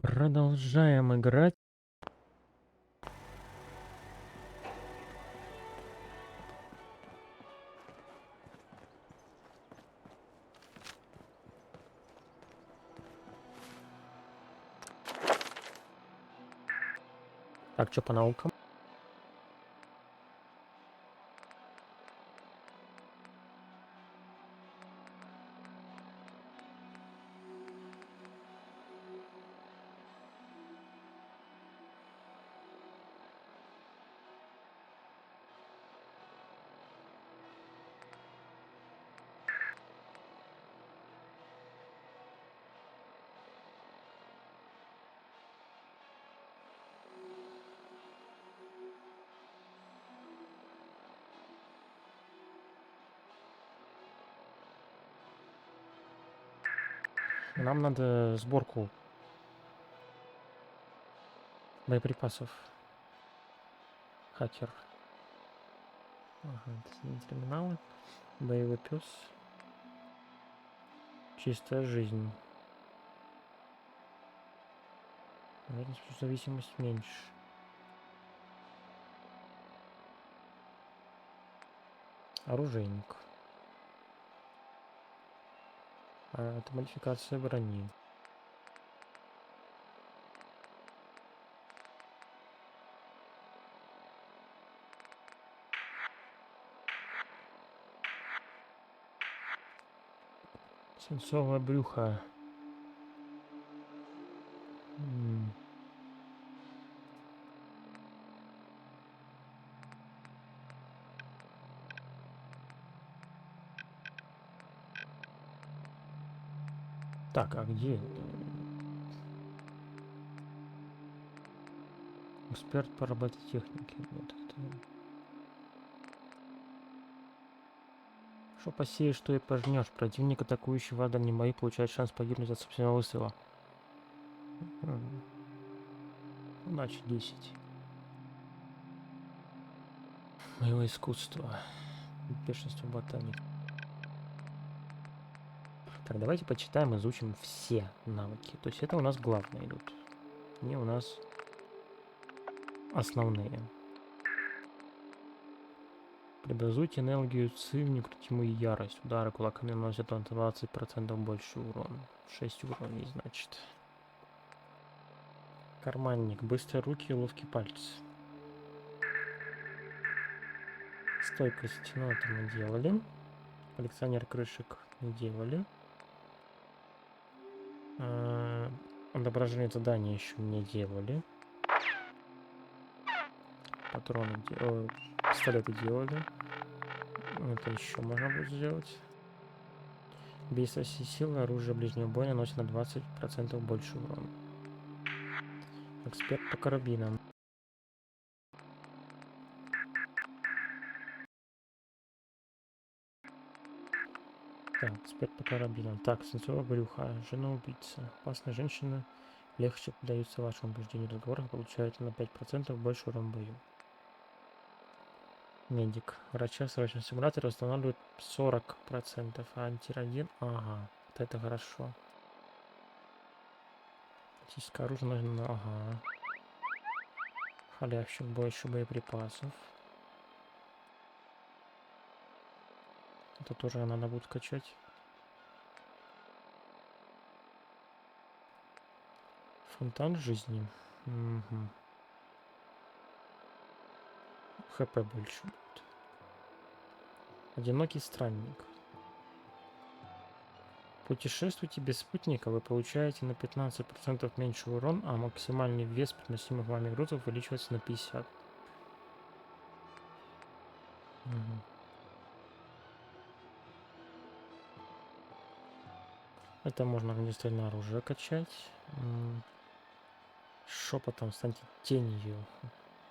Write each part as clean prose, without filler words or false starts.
Продолжаем играть. Так, что по наукам? Нам надо сборку боеприпасов. Хакер. Ага, терминалы. Боевой пес. Чистая жизнь. Наверное, зависимость меньше. Оружейник. А это модификация брони. Свинцовое брюхо. Так, а где? Эксперт по робототехнике. Вот это. Что посеешь, что и пожнешь. Противник, атакующий в дальнем бою, получает шанс погибнуть от собственного выстрела. Удачи 10. Моего искусства. Бешенство ботаник. Так, давайте почитаем, изучим все навыки. То есть это у нас главные идут. Они у нас основные. Преобразуйте энергию ци в некрутимую ярость. Удары кулаками наносят на 20% больше урон. 6 уровней, значит. Карманник. Быстрые руки и ловкие пальцы. Стойкость. Ну, это мы делали. Коллекционер крышек не делали. Отображение задания еще не делали. Патроны пистолеты делали. Это еще можно будет сделать. Бейство силы, оружие ближнего боя наносит на 20% больше урона. Эксперт по карабинам. Так, эксперт по карабинам. Так, свинцовая брюха. Жена-убийца. Опасная женщина. Легче поддаются вашему убеждению в разговорах, получаете на 5% больше урон в бою. Медик. Врача в срочном симуляторе восстанавливает 40%, а антирадин... Ага, вот это хорошо. Тактическое оружие нужно... Ага. Халявщик, больше боеприпасов. Это тоже надо будет качать. Фонтан жизни. Угу. ХП больше будет. Одинокий странник. Путешествуйте без спутника, вы получаете на 15% меньше урон, а максимальный вес переносимых вами грузов увеличивается на 50%. Угу. Это можно огнестрельное оружие качать. Шепотом станьте тенью.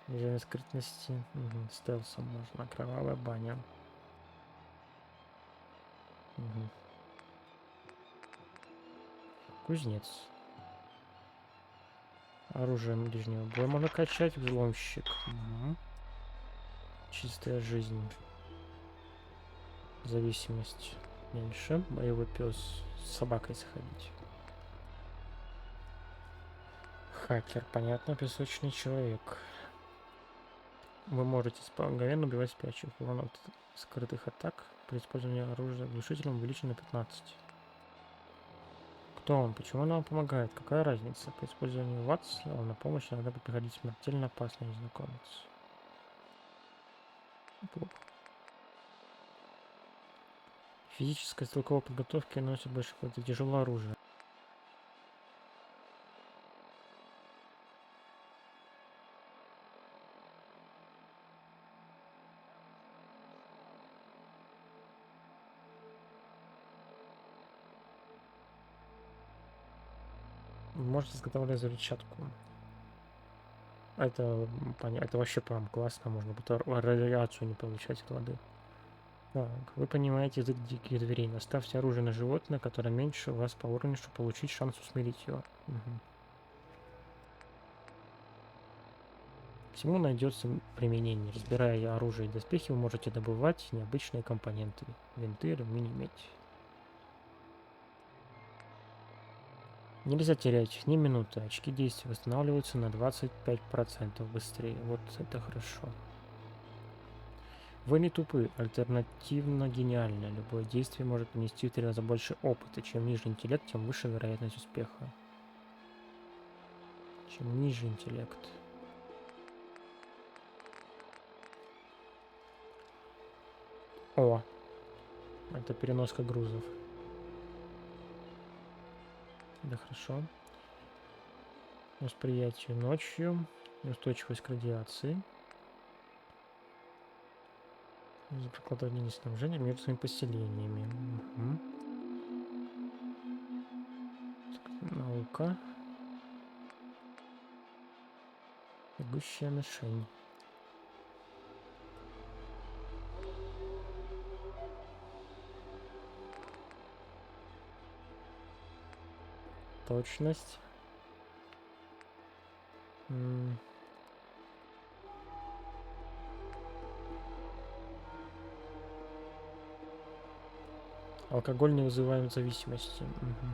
Режим скрытности. Угу. Стелсом можно. Кровавая баня. Угу. Кузнец. Оружие ближнего боя можно качать. Взломщик. Угу. Чистая жизнь. Зависимость меньше. Боевой пес. С собакой сходить. Хакер, понятно, песочный человек. Вы можете мгновенно убивать спящих. Урон от скрытых атак при использовании оружия глушителем увеличен на 15. Кто он? Почему он вам помогает? Какая разница? При использовании ВАТС на помощь иногда приходить смертельно опасный незнакомец. Плохо. Физической стрелковой подготовки носит больше какое-то тяжелое оружие. Можете изготовлять взрывчатку. Это вообще прям классно, можно будет радиацию не получать от воды. Так, вы понимаете язык диких зверей. Наставьте оружие на животное, которое меньше вас по уровню, чтобы получить шанс усмирить его. Угу. Всему найдется применение. Разбирая оружие и доспехи, вы можете добывать необычные компоненты. Винты, алюминий, медь. Нельзя терять ни минуты. Очки действия восстанавливаются на 25% быстрее. Вот это хорошо. Вы не тупы, альтернативно гениальны. Любое действие может принести в 3 раза больше опыта. Чем ниже интеллект, тем выше вероятность успеха. Чем ниже интеллект. О! Это переноска грузов. Да, хорошо. Восприятие ночью. Устойчивость к радиации. За прокладывание снабжения между своими поселениями. Угу. Наука. Бегущая мишень. Точность. Алкоголь не вызывает зависимости. Угу.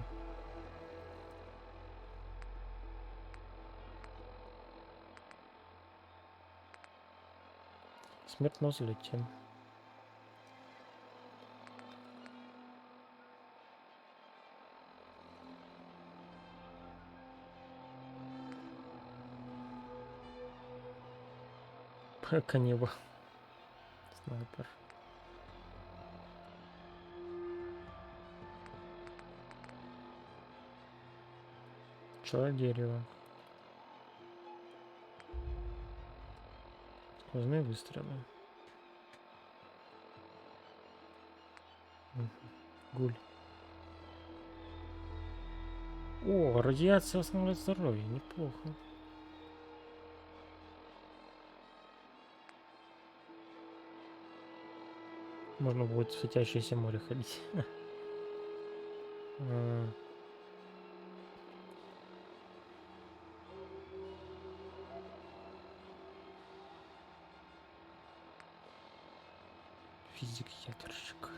Смерть на взлете. Канева. Снайпер. Человек дерева. Сквозные выстрелы. Гуль. О, радиация восстанавливает здоровье. Неплохо. Можно будет в светящееся море ходить. Физик-ядерщик.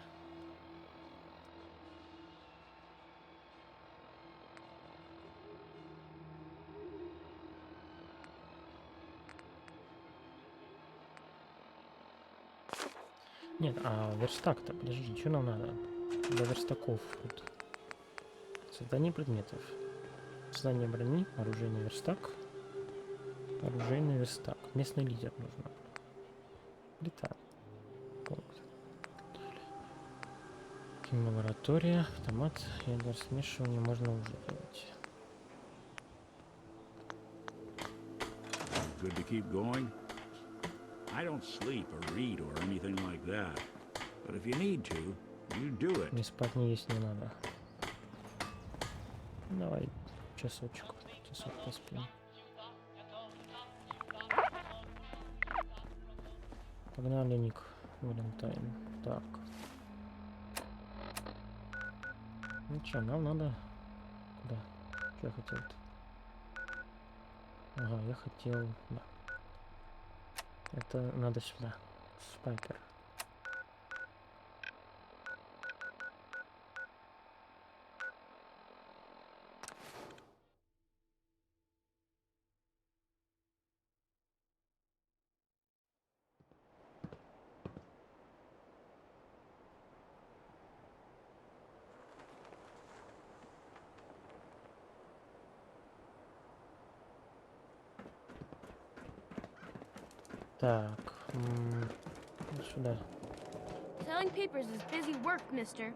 Нет, а верстак-то, подожди, что нам надо? Для верстаков. Вот. Создание предметов. Создание брони, оружейный верстак. Оружейный верстак. Местный лидер нужно. Плита. Пункт. Лаборатория, автомат, ядер смешивания можно уже делать. Good to keep going. I don't sleep or read or anything like that. But if you need to, you do it. Не спать, не есть не надо. Давай часочек поспим. Погнали, Ник. Валентайн. Так. Ну что, нам надо... Да. Что я хотел-то? Ага, я хотел... Да. Это надо сюда. Спайкер. Так, вот сюда. Selling papers is busy work, mister.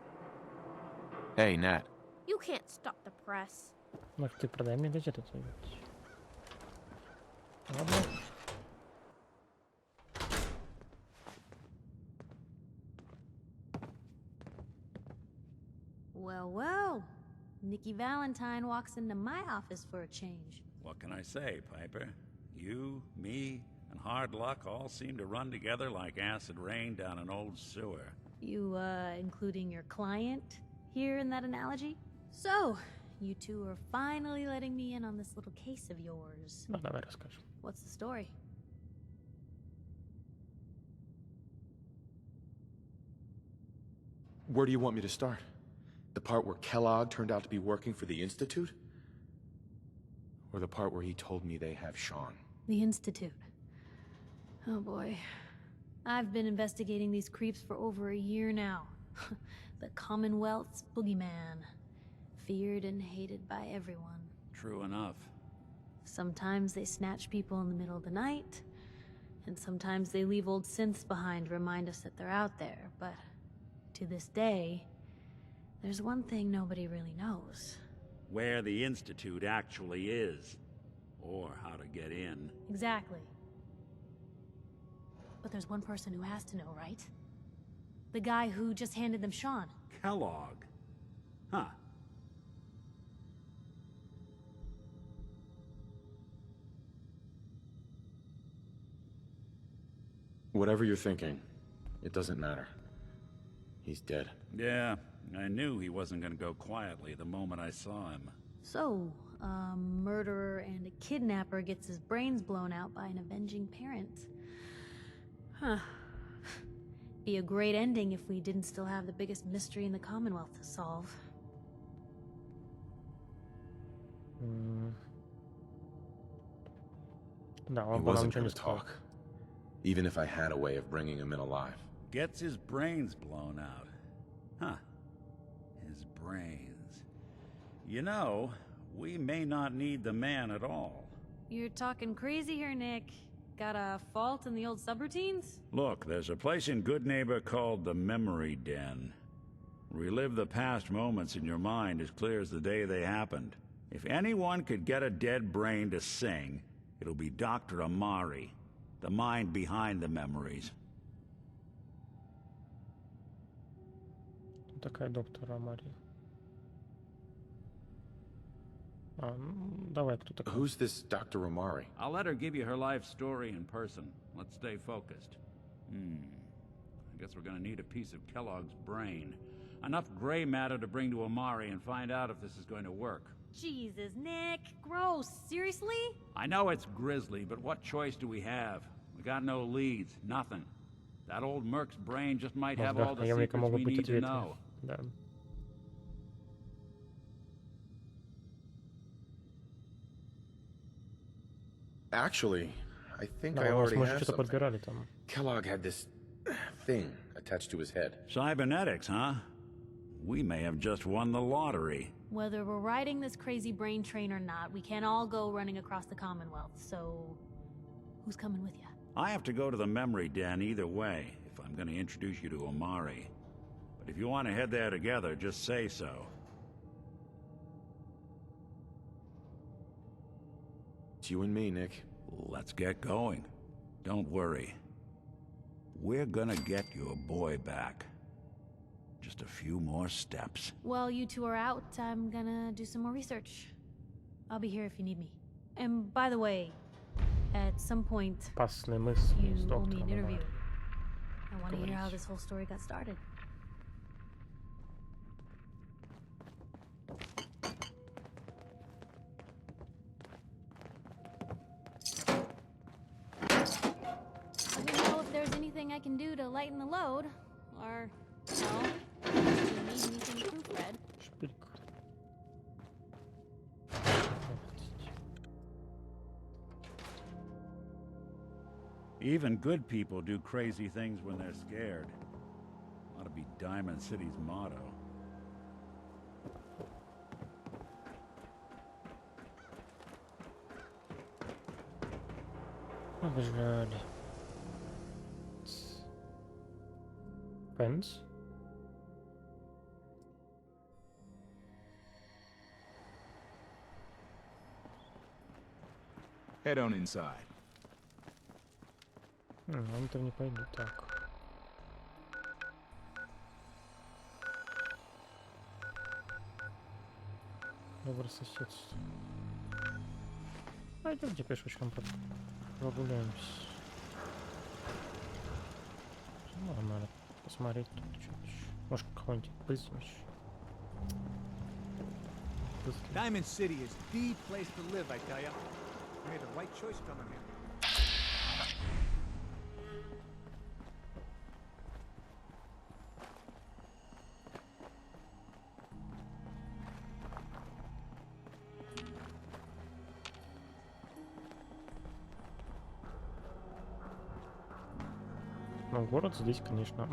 Hey, Nat. You can't stop the press. Может, ты продай мне газету? Ладно. Well, well. Nikki Valentine walks into my office for a change. What can I say, Piper? You, me, and hard luck all seem to run together like acid rain down an old sewer. You, including your client here in that analogy? So, you two are finally letting me in on this little case of yours. Ну, давай расскажем. What's the story? Where do you want me to start? The part where Kellogg turned out to be working for the Institute? Or the part where he told me they have Sean? The Institute. Oh boy. I've been investigating these creeps for over a year now. The Commonwealth's boogeyman. Feared and hated by everyone. True enough. Sometimes they snatch people in the middle of the night, and sometimes they leave old synths behind to remind us that they're out there, but to this day, there's one thing nobody really knows. Where the Institute actually is. Or how to get in. Exactly. But there's one person who has to know, right? The guy who just handed them Sean. Kellogg. Huh. Whatever you're thinking, it doesn't matter. He's dead. Yeah, I knew he wasn't gonna go quietly the moment I saw him. So, a murderer and a kidnapper gets his brains blown out by an avenging parent. Huh. Be a great ending if we didn't still have the biggest mystery in the Commonwealth to solve. Да, He он по нам wasn't ничего не gonna сказал. talk. Even if I had a way of bringing him in alive. Gets his brains blown out. Huh. His brains. You know, we may not need the man at all. You're talking crazy here, Nick. Got a fault in the old subroutines? Look, there's a place in Good Neighbor called the Memory Den. Relive the past moments in your mind as clear as the day they happened. If anyone could get a dead brain to sing, it'll be Dr. Amari, the mind behind the memories. Такая доктор Амари. Давай, кто такой? Who's this Dr. Amari? I'll let her give you her life story in person. Let's stay focused. I guess we're gonna need a piece of Kellogg's brain. Enough gray matter to bring to Amari and find out if this is going to work. Jesus, Nick. Gross. Seriously? I know it's grisly, but what choice do we have? We got no leads, nothing. That old Merc's brain just might have all Мозгах the наемника secrets могут we быть need to ответы. know. Да. Actually, I think Да, I у нас, already мы же have что-то something. подбирали там. Kellogg had this thing attached to his head. Cybernetics, huh? We may have just won the lottery. Whether we're riding this crazy brain train or not, we can't all go running across the Commonwealth, so who's coming with you? I have to go to the memory den either way, if I'm going to introduce you to Omari. But if you want to head there together, just say so. It's you and me, Nick. Let's get going. Don't worry. We're gonna get your boy back. Just a few more steps. While you two are out, I'm gonna do some more research. I'll be here if you need me. And by the way, at some point, Опасные мысли с you owe me доктором an interview. Амари. I want to hear how Говорите. this whole story got started. Let me know if there's anything I can do to lighten the load, or no, if you need anything to proofread. Шпилька. Even good people do crazy things when they're scared. Ought to be Diamond City's motto. Побежали. Pens. Head on inside. Он-то не пойду. Так. Доброе соседство. Пойдемте пешочком прогуляемся. Ну, надо посмотреть тут что-то еще. Может, какой-нибудь пыльцемещ. Diamond City is the place to live, I tell ya. You made the right choice coming here. Но город здесь, конечно,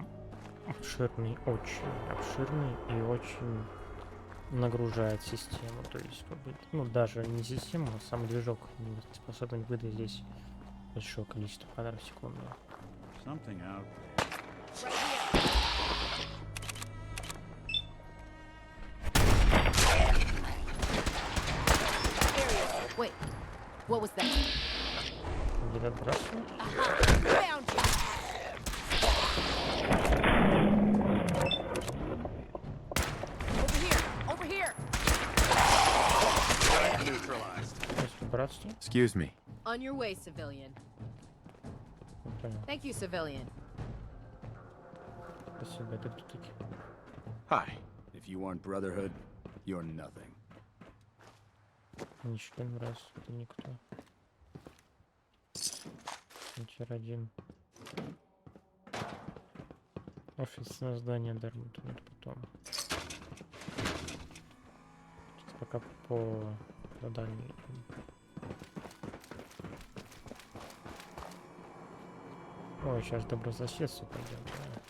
обширный, очень обширный и очень нагружает систему. То есть, как бы, ну, даже не система, а сам движок не способен выдать здесь большое количество кадров в секунду. Something out Wait, what was that? Где-то отбрасывает. Found you. Over here. Neutralized. Если братство, Excuse me. On your way, civilian. не понял. Thank you, civilian. Спасибо, это кто такие? Hi. If you aren't Brotherhood, you're nothing. Не член раз, это никто. Тир-1. Офисное здание Дармута, это потом. Сейчас пока по заданию. Ой, сейчас добрососедство пойдем. Да.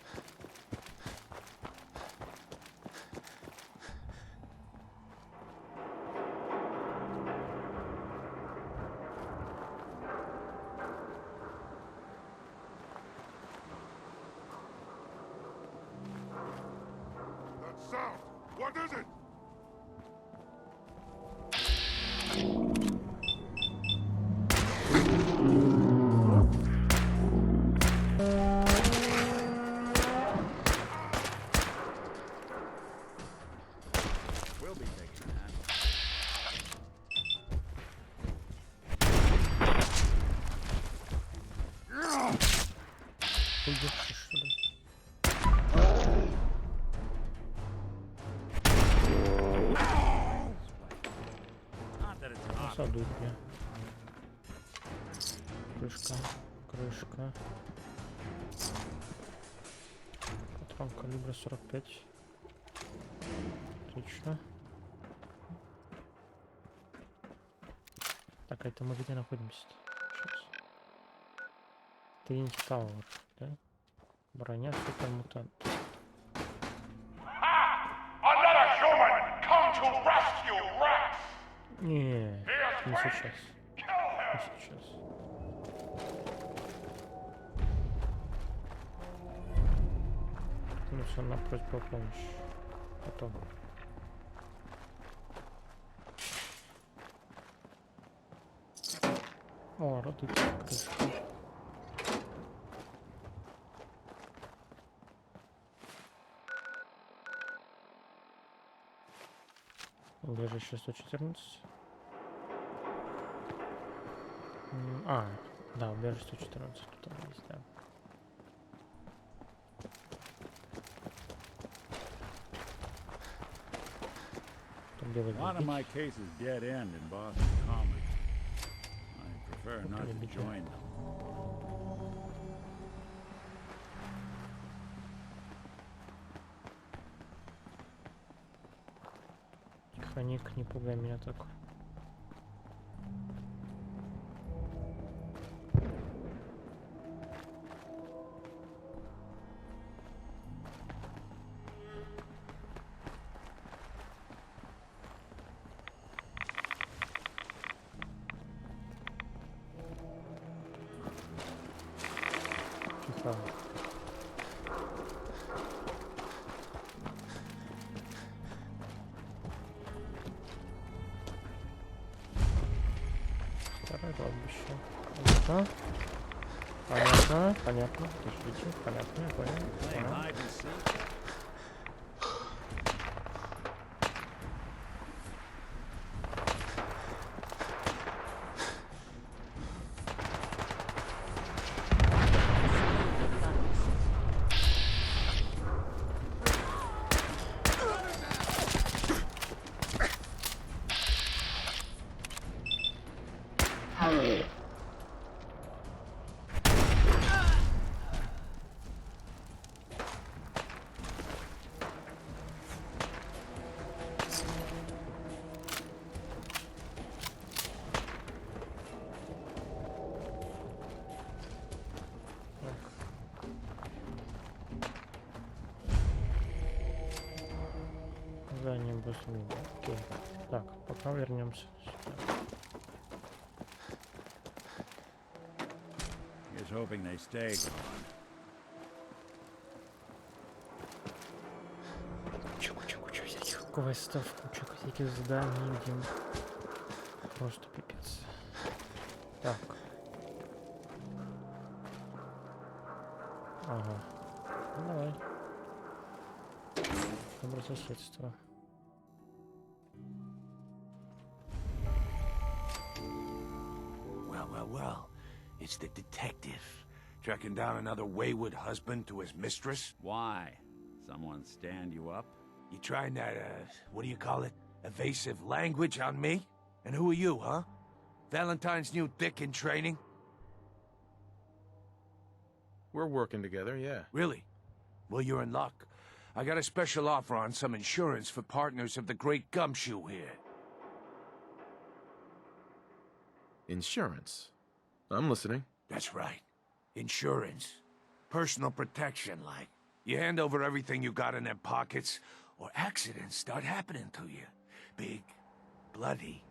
Sound! What is it? We'll be taking that. Идёшь, что ли? Not that it's obvious. Садует меня. Крышка. Крышка. Патрон калибра 45. Отлично. Так, а это мы где находимся-то? Сейчас. Тринити Тауэр, да? Броня супермутант. Another human! Come to rescue rats! Не сейчас. Не сейчас. Ну все, на просьбу о помощи. Потом. О, роды крышка. Убежище 114. Да, убежище 114. Тут там есть, да. Там белый One of my бить. cases dead end in Boston Commons. I prefer not to join them. Ник, не пугай меня так. Тихо. Второе кладбище. Понятно. Понятно, понятно. Подождите, понятно, я понял. Playing Ага. hide and seek. Задание быстрее. Окей. Так, пока вернемся сюда. Here's hoping they stay gone. Куча всяких квестов, куча всяких заданий, где просто пипец. Так. Ага. Ну, давай. Добрососедство. Well. It's the detective. Tracking down another wayward husband to his mistress. Why? Someone stand you up? You trying that, what do you call it? Evasive language on me? And who are you, huh? Valentine's new dick in training? We're working together, yeah. Really? Well, you're in luck. I got a special offer on some insurance for partners of the Great Gumshoe here. Insurance. I'm listening. That's right. Insurance. Personal protection, like. You hand over everything you got in their pockets, or accidents start happening to you. Big, bloody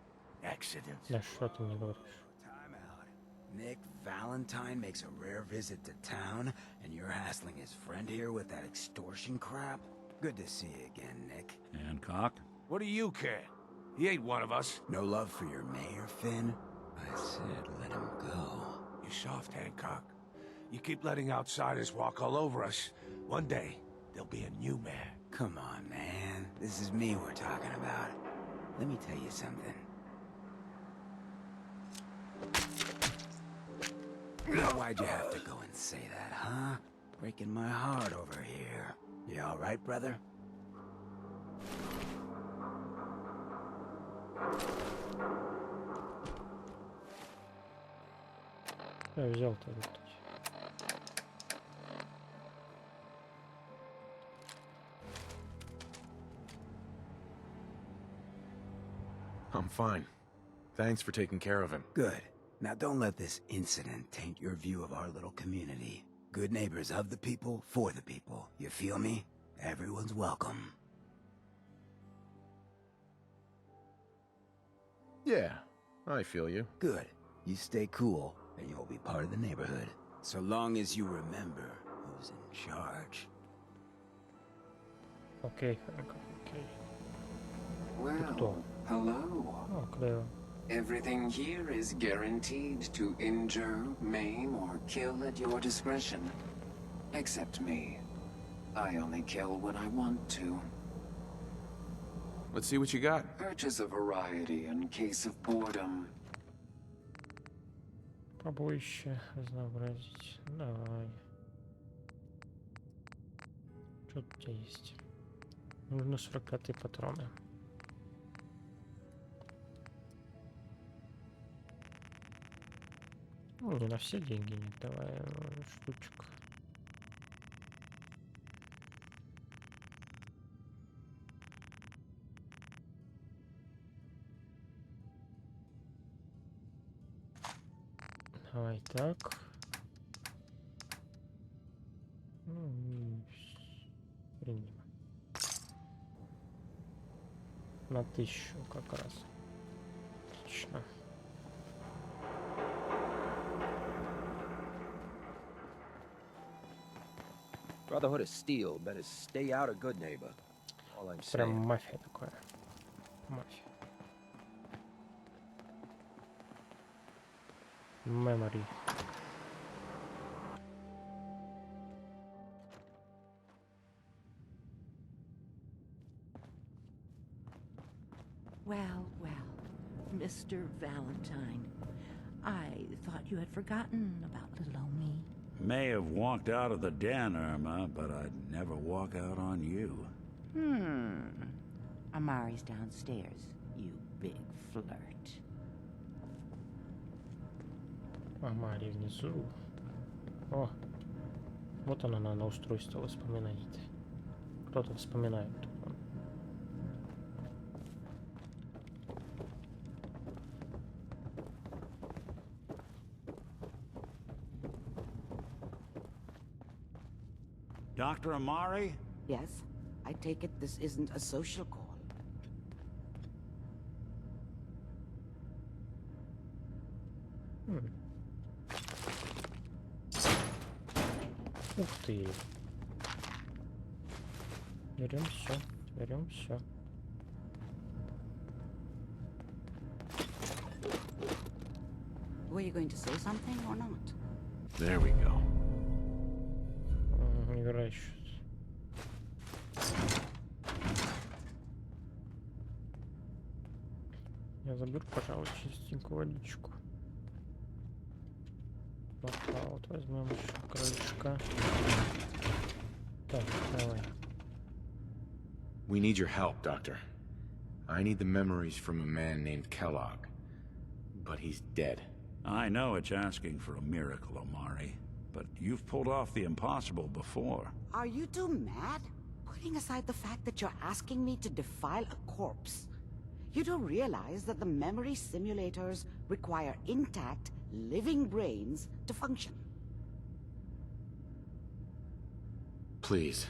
accidents. Да что ты мне говоришь? Time out. Nick Valentine makes a rare visit to town, and you're hassling his friend here with that extortion crap? Good to see you again, Nick. Hancock? What do you care? He ain't one of us. No love for your mayor, Finn? I said let him go. You're soft, Hancock. You keep letting outsiders walk all over us. One day, there'll be a new mayor. Come on, man. This is me we're talking about. Let me tell you something. Now, why'd you have to go and say that, huh? Breaking my heart over here. You all right, brother? Я взял-то вот. I'm fine. Thanks for taking care of him. Good. Now don't let this incident taint your view of our little community. Good neighbors of the people, for the people. You feel me? Everyone's welcome. Yeah, I feel you. Good. You stay cool, and you'll be part of the neighborhood. So long as you remember who's in charge. Окей, Хэнкок, окей. Well, hello. О, клево. Everything here is guaranteed to injure, maim, or kill at your discretion. Except me. I only kill when I want to. Let's see what you got. Purchase a variety in case of boredom. Побоище разнообразить. Давай. Что у тебя есть? Нужно 45 патроны. Ну, не на все деньги нет, давай штучек. Давай так. Ну, и принимаем. На 1000 как раз. Отлично. Brotherhood of Steel better stay out of good neighbor. All I'm Прям saying. мафия такое. Мафия. Memory. Well, well, Mr. Valentine. I thought you had forgotten about little old me. May have walked out of the den, Irma, but I'd never walk out on you. Amari's downstairs, you big flirt. Амари внизу. О, вот она на устройство воспоминаний. Кто-то вспоминает. Dr. Amari? Yes, I take it this isn't a social call. Ух ты. Берем все, берем все. Were you going to say something or not? There we go. Играю еще. Я заберу, пожалуй, чистенькую водичку. Ага, вот возьмем еще крышка. Так, давай. We need your help, Doctor. I need the memories from a man named Kellogg. But he's dead. I know it's asking for a miracle, Amari, but you've pulled off the impossible before. Are you two mad? Putting aside the fact that you're asking me to defile a corpse, you do realize that the memory simulators require intact, living brains to function. Please.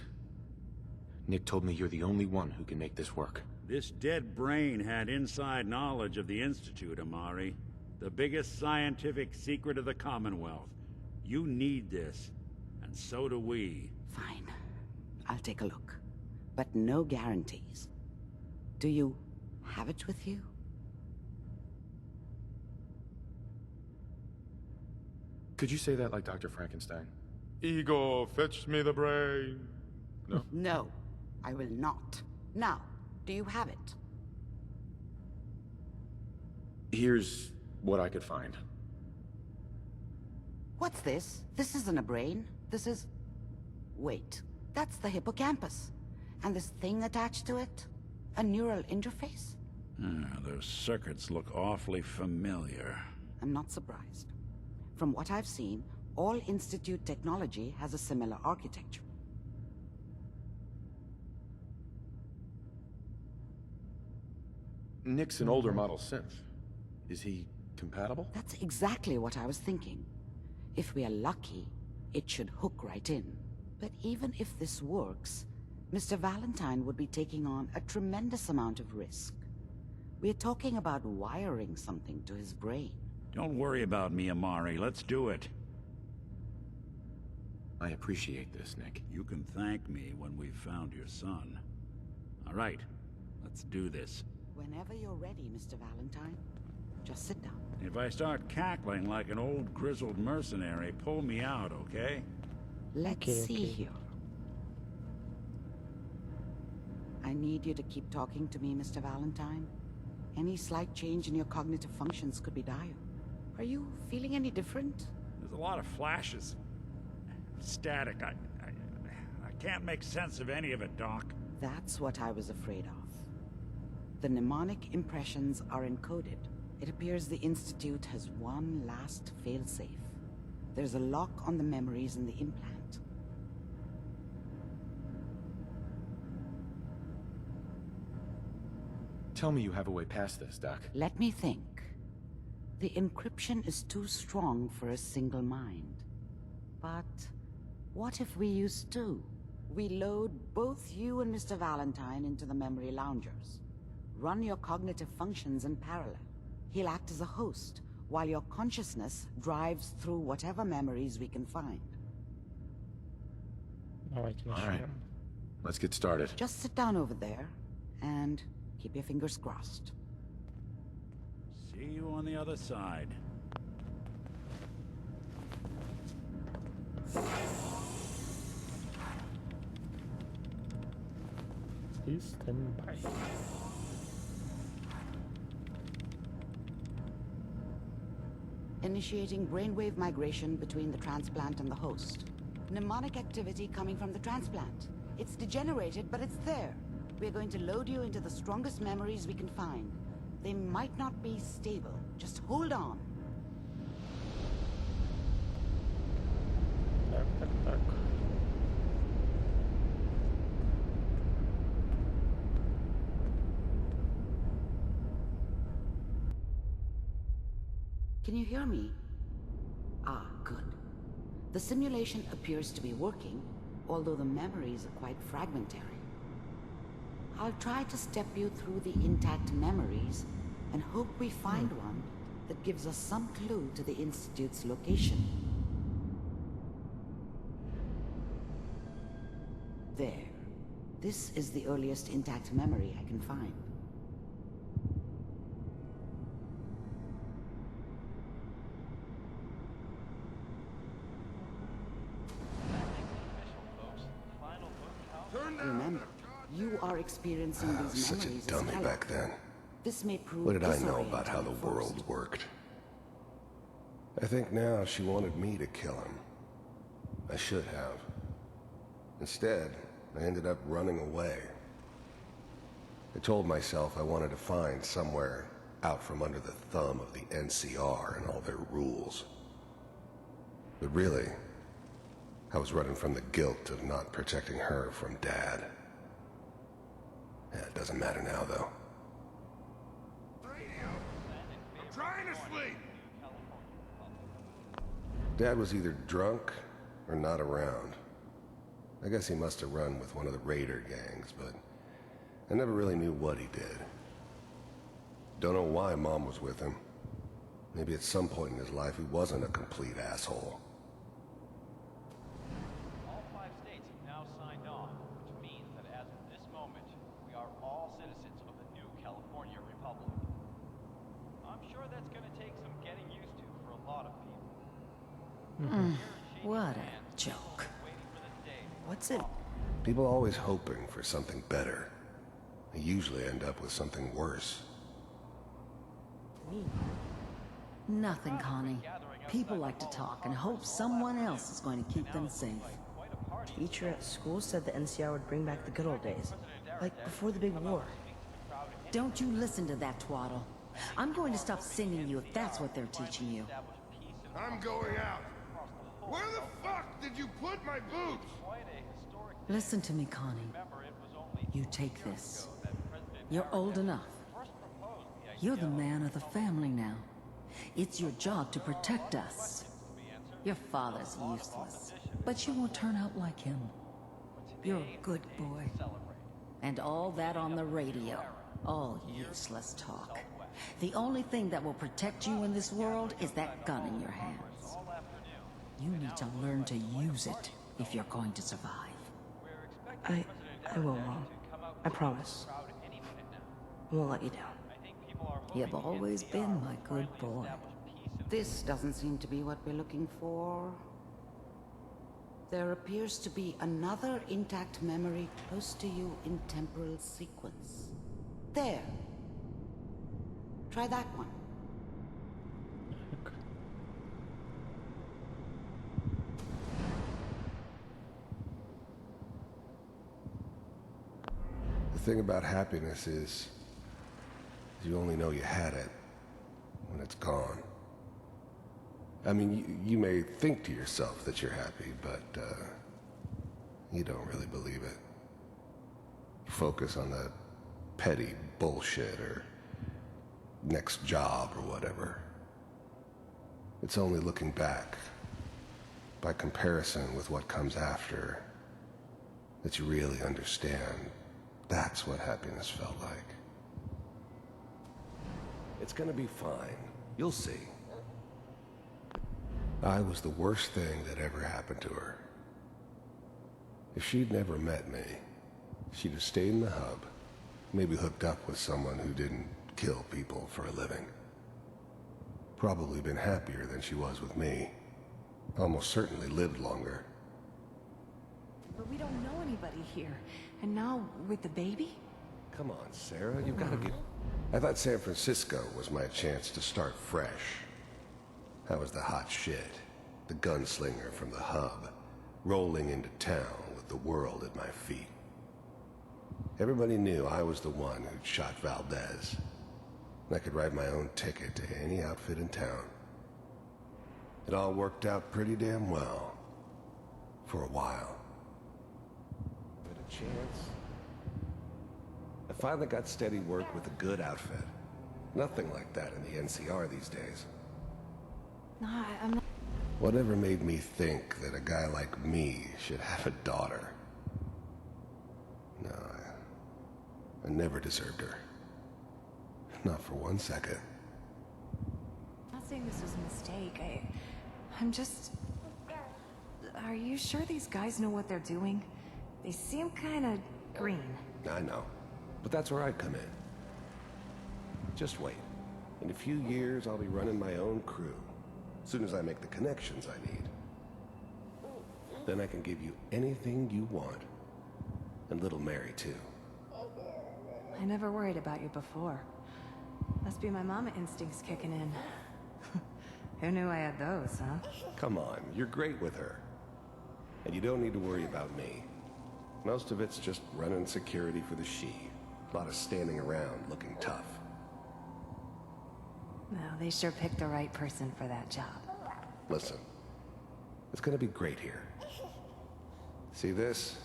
Nick told me you're the only one who can make this work. This dead brain had inside knowledge of the Institute, Amari. The biggest scientific secret of the Commonwealth. You need this, and so do we. Fine. I'll take a look. But no guarantees. Do you have it with you? Could you say that like Dr. Frankenstein? Igor, fetch me the brain. No? No, I will not. Now, do you have it? Here's what I could find. What's this? This isn't a brain. This is... Wait, that's the hippocampus. And this thing attached to it? A neural interface? Those circuits look awfully familiar. I'm not surprised. From what I've seen, all Institute technology has a similar architecture. Nick's an older model synth. Is he compatible? That's exactly what I was thinking. If we are lucky, it should hook right in. But even if this works, Mr. Valentine would be taking on a tremendous amount of risk. We're talking about wiring something to his brain. Don't worry about me, Amari. Let's do it. I appreciate this, Nick. You can thank me when we've found your son. All right, let's do this. Whenever you're ready, Mr. Valentine. Just sit down. If I start cackling like an old grizzled mercenary, pull me out, okay? Let's see here. I need you to keep talking to me, Mr. Valentine. Any slight change in your cognitive functions could be dire. Are you feeling any different? There's a lot of flashes. Static. I can't make sense of any of it, Doc. That's what I was afraid of. The mnemonic impressions are encoded. It appears the Institute has one last failsafe. There's a lock on the memories in the implant. Tell me you have a way past this, Doc. Let me think. The encryption is too strong for a single mind. But what if we use two? We load both you and Mr. Valentine into the memory loungers. Run your cognitive functions in parallel. He'll act as a host, while your consciousness drives through whatever memories we can find. All right. Let's get started. Just sit down over there, and keep your fingers crossed. See you on the other side. Please stand by. Initiating brainwave migration between the transplant and the host. Mnemonic activity coming from the transplant. It's degenerated, but it's there. We're going to load you into the strongest memories we can find. They might not be stable. Just hold on. Так. Can you hear me? Ah, good. The simulation appears to be working, although the memories are quite fragmentary. I'll try to step you through the intact memories and hope we find one that gives us some clue to the Institute's location. There. This is the earliest intact memory I can find. Remember, you are experiencing these Such a memories dummy as back then. This may prove What did I know about how the disorienting world first. worked? I think now she wanted me to kill him. I should have. Instead, I ended up running away. I told myself I wanted to find somewhere out from under the thumb of the NCR and all their rules. But really, I was running from the guilt of not protecting her from Dad. Yeah, it doesn't matter now, though. Radio! I'm trying to sleep! Dad was either drunk or not around. I guess he must have run with one of the raider gangs, but I never really knew what he did. Don't know why Mom was with him. Maybe at some point in his life he wasn't a complete asshole. All 5 states have now signed on, which means that as of this moment, we are all citizens of the new California Republic. I'm sure that's going to take some getting used to for a lot of people. What a joke. What's it? People always hoping for something better. They usually end up with something worse. Nothing, Connie. People like to talk and hope someone else is going to keep them safe. Teacher at school said the NCR would bring back the good old days, like before the big war. Don't you listen to that twaddle. I'm going to stop singing you if that's what they're teaching you. I'm going out. Where the fuck did you put my boots? Listen to me, Connie. You take this. You're old enough. You're the man of the family now. It's your job to protect us. Your father's useless, but you won't turn out like him. You're a good boy. And all that on the radio. All useless talk. The only thing that will protect you in this world is that gun in your hands. You need to learn to use it if you're going to survive. I will, Mom. I promise. I won't let you down. You've always been my good boy. This doesn't seem to be what we're looking for. There appears to be another intact memory close to you in temporal sequence. There. Try that one. The thing about happiness is you only know you had it when it's gone. I mean, you may think to yourself that you're happy, but you don't really believe it. You focus on that petty bullshit or next job or whatever. It's only looking back, by comparison with what comes after, that you really understand that's what happiness felt like. It's gonna be fine. You'll see. I was the worst thing that ever happened to her. If she'd never met me, she'd have stayed in the hub, maybe hooked up with someone who didn't kill people for a living. Probably been happier than she was with me. almost certainly lived longer. But we don't know anybody here. And now, with the baby? Come on, Sarah, you gotta get... I thought San Francisco was my chance to start fresh. I was the hot shit, the gunslinger from the hub, rolling into town with the world at my feet. Everybody knew I was the one who'd shot Valdez. I could write my own ticket to any outfit in town. It all worked out pretty damn well. For a while. But a chance? I finally got steady work with a good outfit. Nothing like that in the NCR these days. No, I'm not... Whatever made me think that a guy like me should have a daughter? No, I never deserved her. Not for 1 second. I'm not saying this was a mistake. I'm just... Are you sure these guys know what they're doing? They seem kinda green. I know. But that's where I come in. Just wait. In a few years, I'll be running my own crew. As soon as I make the connections I need. Then I can give you anything you want. And little Mary, too. I never worried about you before. Must be my mama instincts kicking in. Who knew I had those, huh? Come on, you're great with her. And you don't need to worry about me. Most of it's just running security for the she. A lot of standing around looking tough. Well, they sure picked the right person for that job. Listen, it's gonna be great here. See this?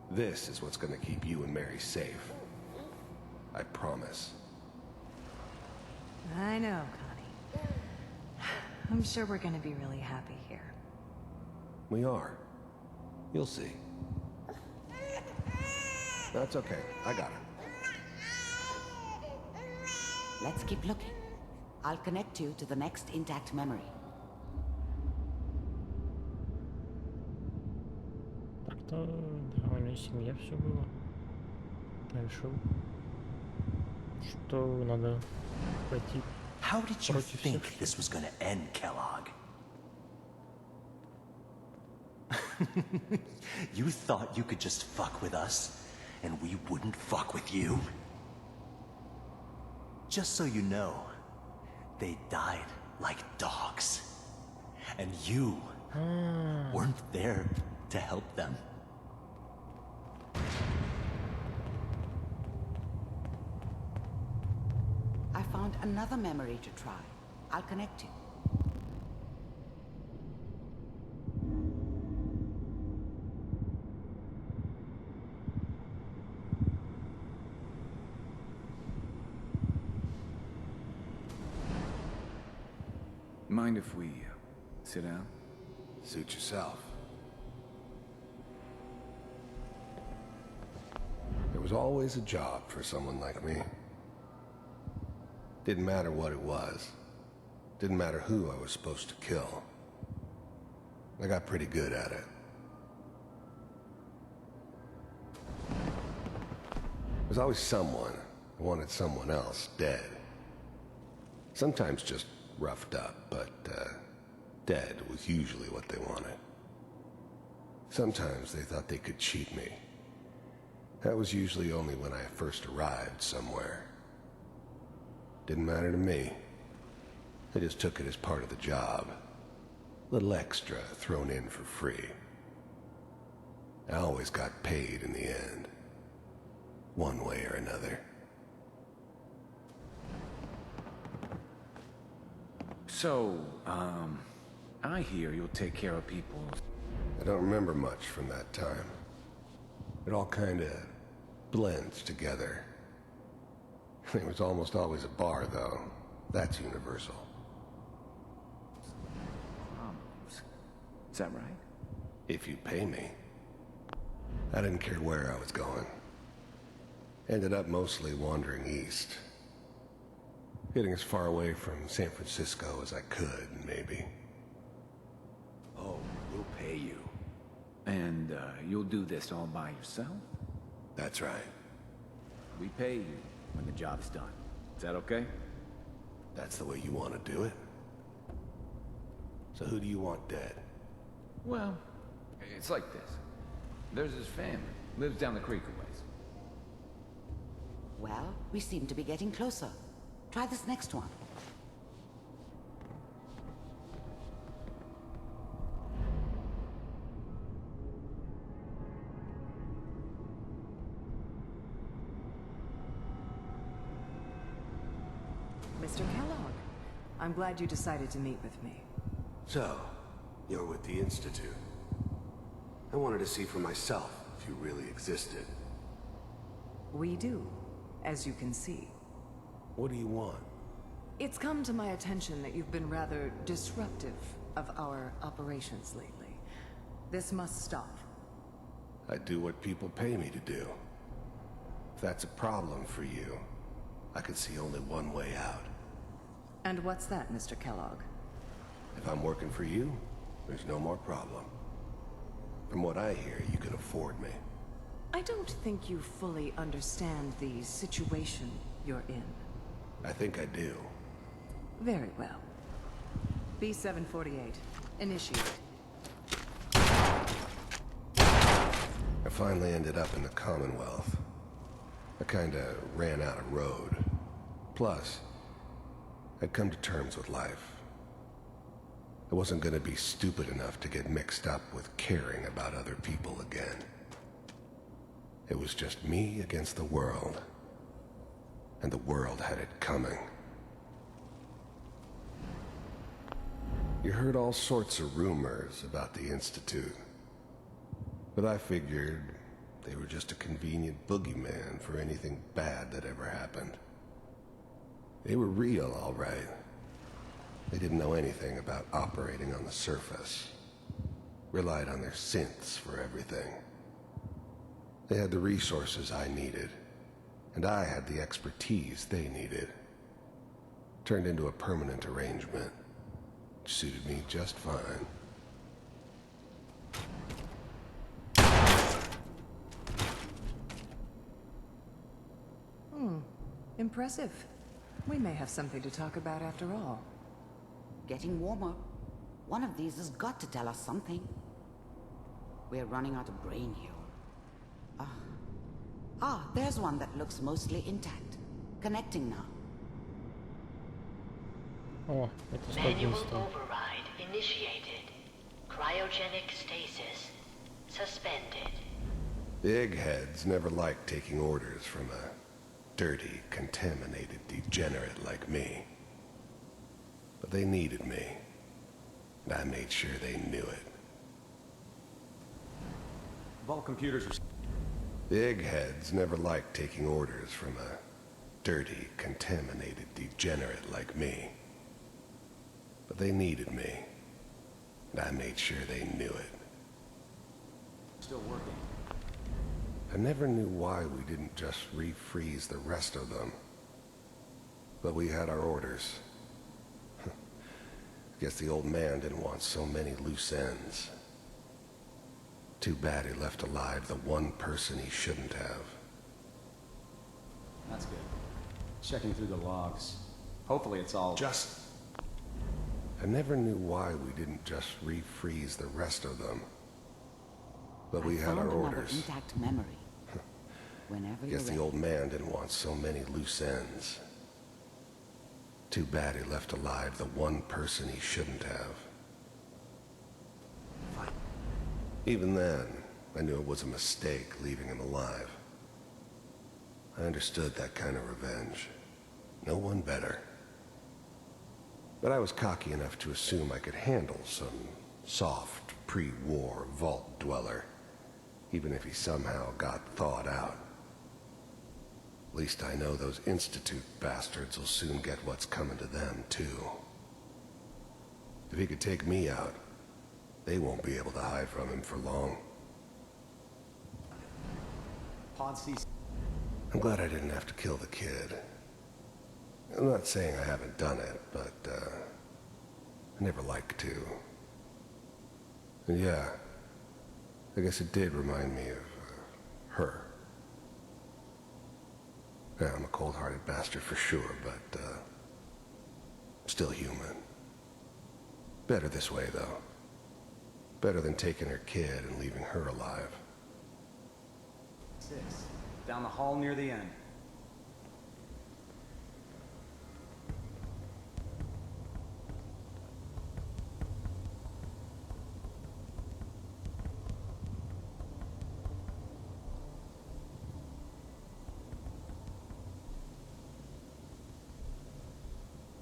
This is what's gonna keep you and Mary safe. I promise. I know, Connie. I'm sure we're gonna be really happy here. We are. You'll see. That's okay. I got it. Let's keep looking. I'll connect you to the next intact memory. Так-то нормальная семья все было. Я решил, что надо пойти. How did you think this was gonna end, Kellogg? You thought you could just fuck with us, and we wouldn't fuck with you? Just so you know, they died like dogs. And you weren't there to help them. I found another memory to try. I'll connect you. Mind if we sit down? Suit yourself. There was always a job for someone like me. Didn't matter what it was. Didn't matter who I was supposed to kill. I got pretty good at it. There's always someone who wanted someone else dead. Sometimes just roughed up, but dead was usually what they wanted. Sometimes they thought they could cheat me. That was usually only when I first arrived somewhere. Didn't matter to me. I just took it as part of the job. A little extra thrown in for free. I always got paid in the end. One way or another. So, I hear you'll take care of people. I don't remember much from that time. It all kinda blends together. There was almost always a bar, though. That's universal. Is that right? If you pay me. I didn't care where I was going. Ended up mostly wandering east. Getting as far away from San Francisco as I could, maybe. Oh, we'll pay you. And, you'll do this all by yourself? That's right. We pay you when the job's done. Is that okay? That's the way you want to do it? So who do you want dead? Well, it's like this. There's his family. Lives down the creek a ways. Well, we seem to be getting closer. Try this next one. Mr. Kellogg, I'm glad you decided to meet with me. So, you're with the Institute. I wanted to see for myself if you really existed. We do, as you can see. What do you want? It's come to my attention that you've been rather disruptive of our operations lately. This must stop. I do what people pay me to do. If that's a problem for you, I can see only one way out. And what's that, Mr. Kellogg? If I'm working for you, there's no more problem. From what I hear, you can afford me. I don't think you fully understand the situation you're in. I think I do. Very well. B-748, initiate. I finally ended up in the Commonwealth. I kinda ran out of road. Plus, I'd come to terms with life. I wasn't gonna be stupid enough to get mixed up with caring about other people again. It was just me against the world. And the world had it coming. You heard all sorts of rumors about the Institute. But I figured they were just a convenient boogeyman for anything bad that ever happened. They were real, all right. They didn't know anything about operating on the surface. Relied on their synths for everything. They had the resources I needed, and I had the expertise they needed. Turned into a permanent arrangement, which suited me just fine. Impressive. We may have something to talk about after all. Getting warmer. One of these has got to tell us something. We're running out of brain here. There's one that looks mostly intact. Connecting now. О, это Manual 111. override initiated. Cryogenic stasis suspended. The eggheads never liked taking orders from a dirty, contaminated degenerate like me. But they needed me, and I made sure they knew it. Vault computers are... The eggheads never liked taking orders from a dirty, contaminated degenerate like me. But they needed me, and I made sure they knew it. Still working. I never knew why we didn't just refreeze the rest of them. But we had our orders. Guess the old man didn't want so many loose ends. Too bad he left alive the one person he shouldn't have. That's good. Checking through the logs. Hopefully it's all... I never knew why we didn't just refreeze the rest of them. But we had our orders. Intact memory. Whenever Guess the old man didn't want so many loose ends. Too bad he left alive the one person he shouldn't have. Fine. Even then, I knew it was a mistake leaving him alive. I understood that kind of revenge. No one better. But I was cocky enough to assume I could handle some soft, pre-war vault dweller, even if he somehow got thawed out. At least I know those Institute bastards will soon get what's coming to them, too. If he could take me out, they won't be able to hide from him for long. Pod cease. I'm glad I didn't have to kill the kid. I'm not saying I haven't done it, but, I never liked to. And yeah, I guess it did remind me of, her. Yeah, I'm a cold-hearted bastard for sure, but, still human. Better this way, though. Better than taking her kid and leaving her alive. 6. Down the hall near the end.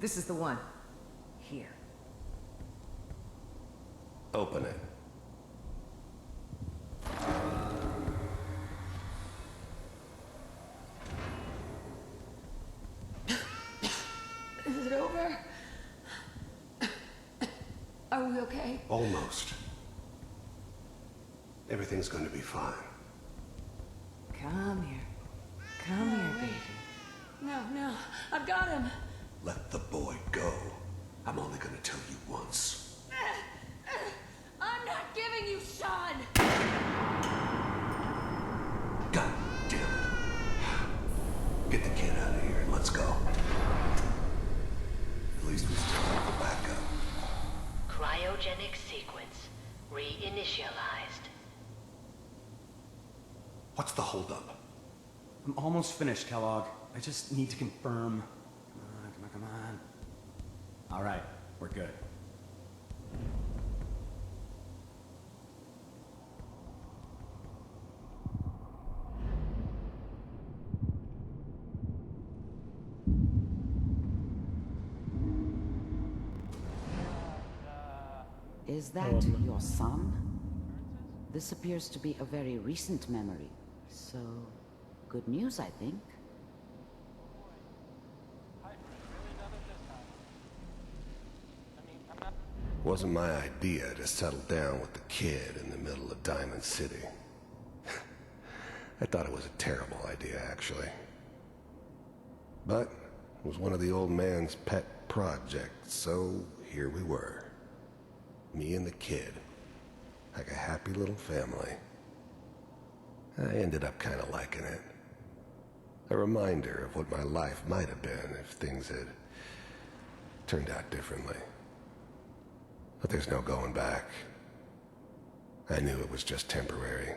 This is the one. Here. Open it. Is it over? Are we okay? Almost. Everything's going to be fine. Come here. Come here, baby. No, I've got him. Let the boy go. I'm only going to tell you once. I'm not giving you Sean! God damn it. Get the kid out of here and let's go. At least we still have the backup. Cryogenic sequence reinitialized. What's the holdup? I'm almost finished, Kellogg. I just need to confirm. Come on. All right, we're good. Is that your son? This appears to be a very recent memory, so good news, I think. Wasn't my idea to settle down with the kid in the middle of Diamond City. I thought it was a terrible idea, actually. But it was one of the old man's pet projects, so here we were. Me and the kid. Like a happy little family. I ended up kind of liking it. A reminder of what my life might have been if things had turned out differently. But there's no going back. I knew it was just temporary.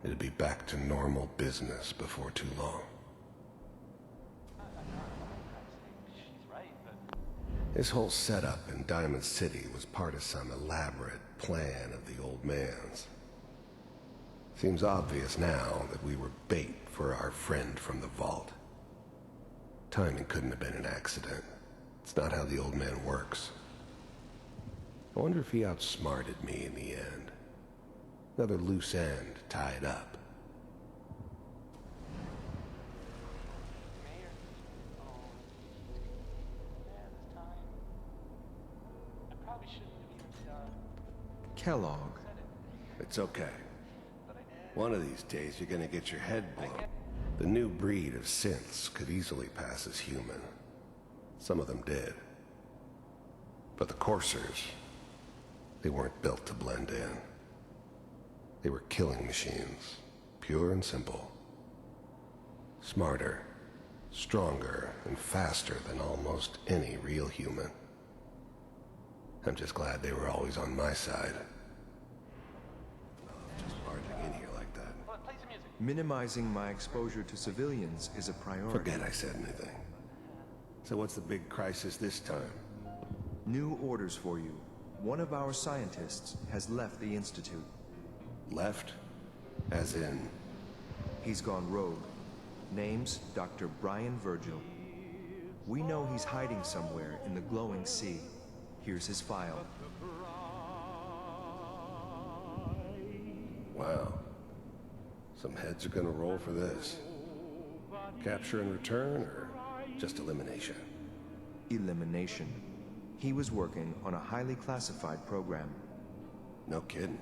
It'd be back to normal business before too long. This whole setup in Diamond City was part of some elaborate plan of the old man's. Seems obvious now that we were bait for our friend from the vault. Timing couldn't have been an accident. It's not how the old man works. I wonder if he outsmarted me in the end. Another loose end tied up. Kellogg. It's okay. One of these days you're gonna get your head blown. The new breed of synths could easily pass as human. Some of them did. But the coursers, they weren't built to blend in. They were killing machines, pure and simple. Smarter, stronger, and faster than almost any real human. I'm just glad they were always on my side. Just barging in here like that. Minimizing my exposure to civilians is a priority. Forget I said anything. So what's the big crisis this time? New orders for you. One of our scientists has left the Institute. Left? As in? He's gone rogue. Name's Dr. Brian Virgil. We know he's hiding somewhere in the glowing sea. Here's his file. Wow. Some heads are gonna roll for this. Capture and return, or just elimination? Elimination. He was working on a highly classified program. No kidding.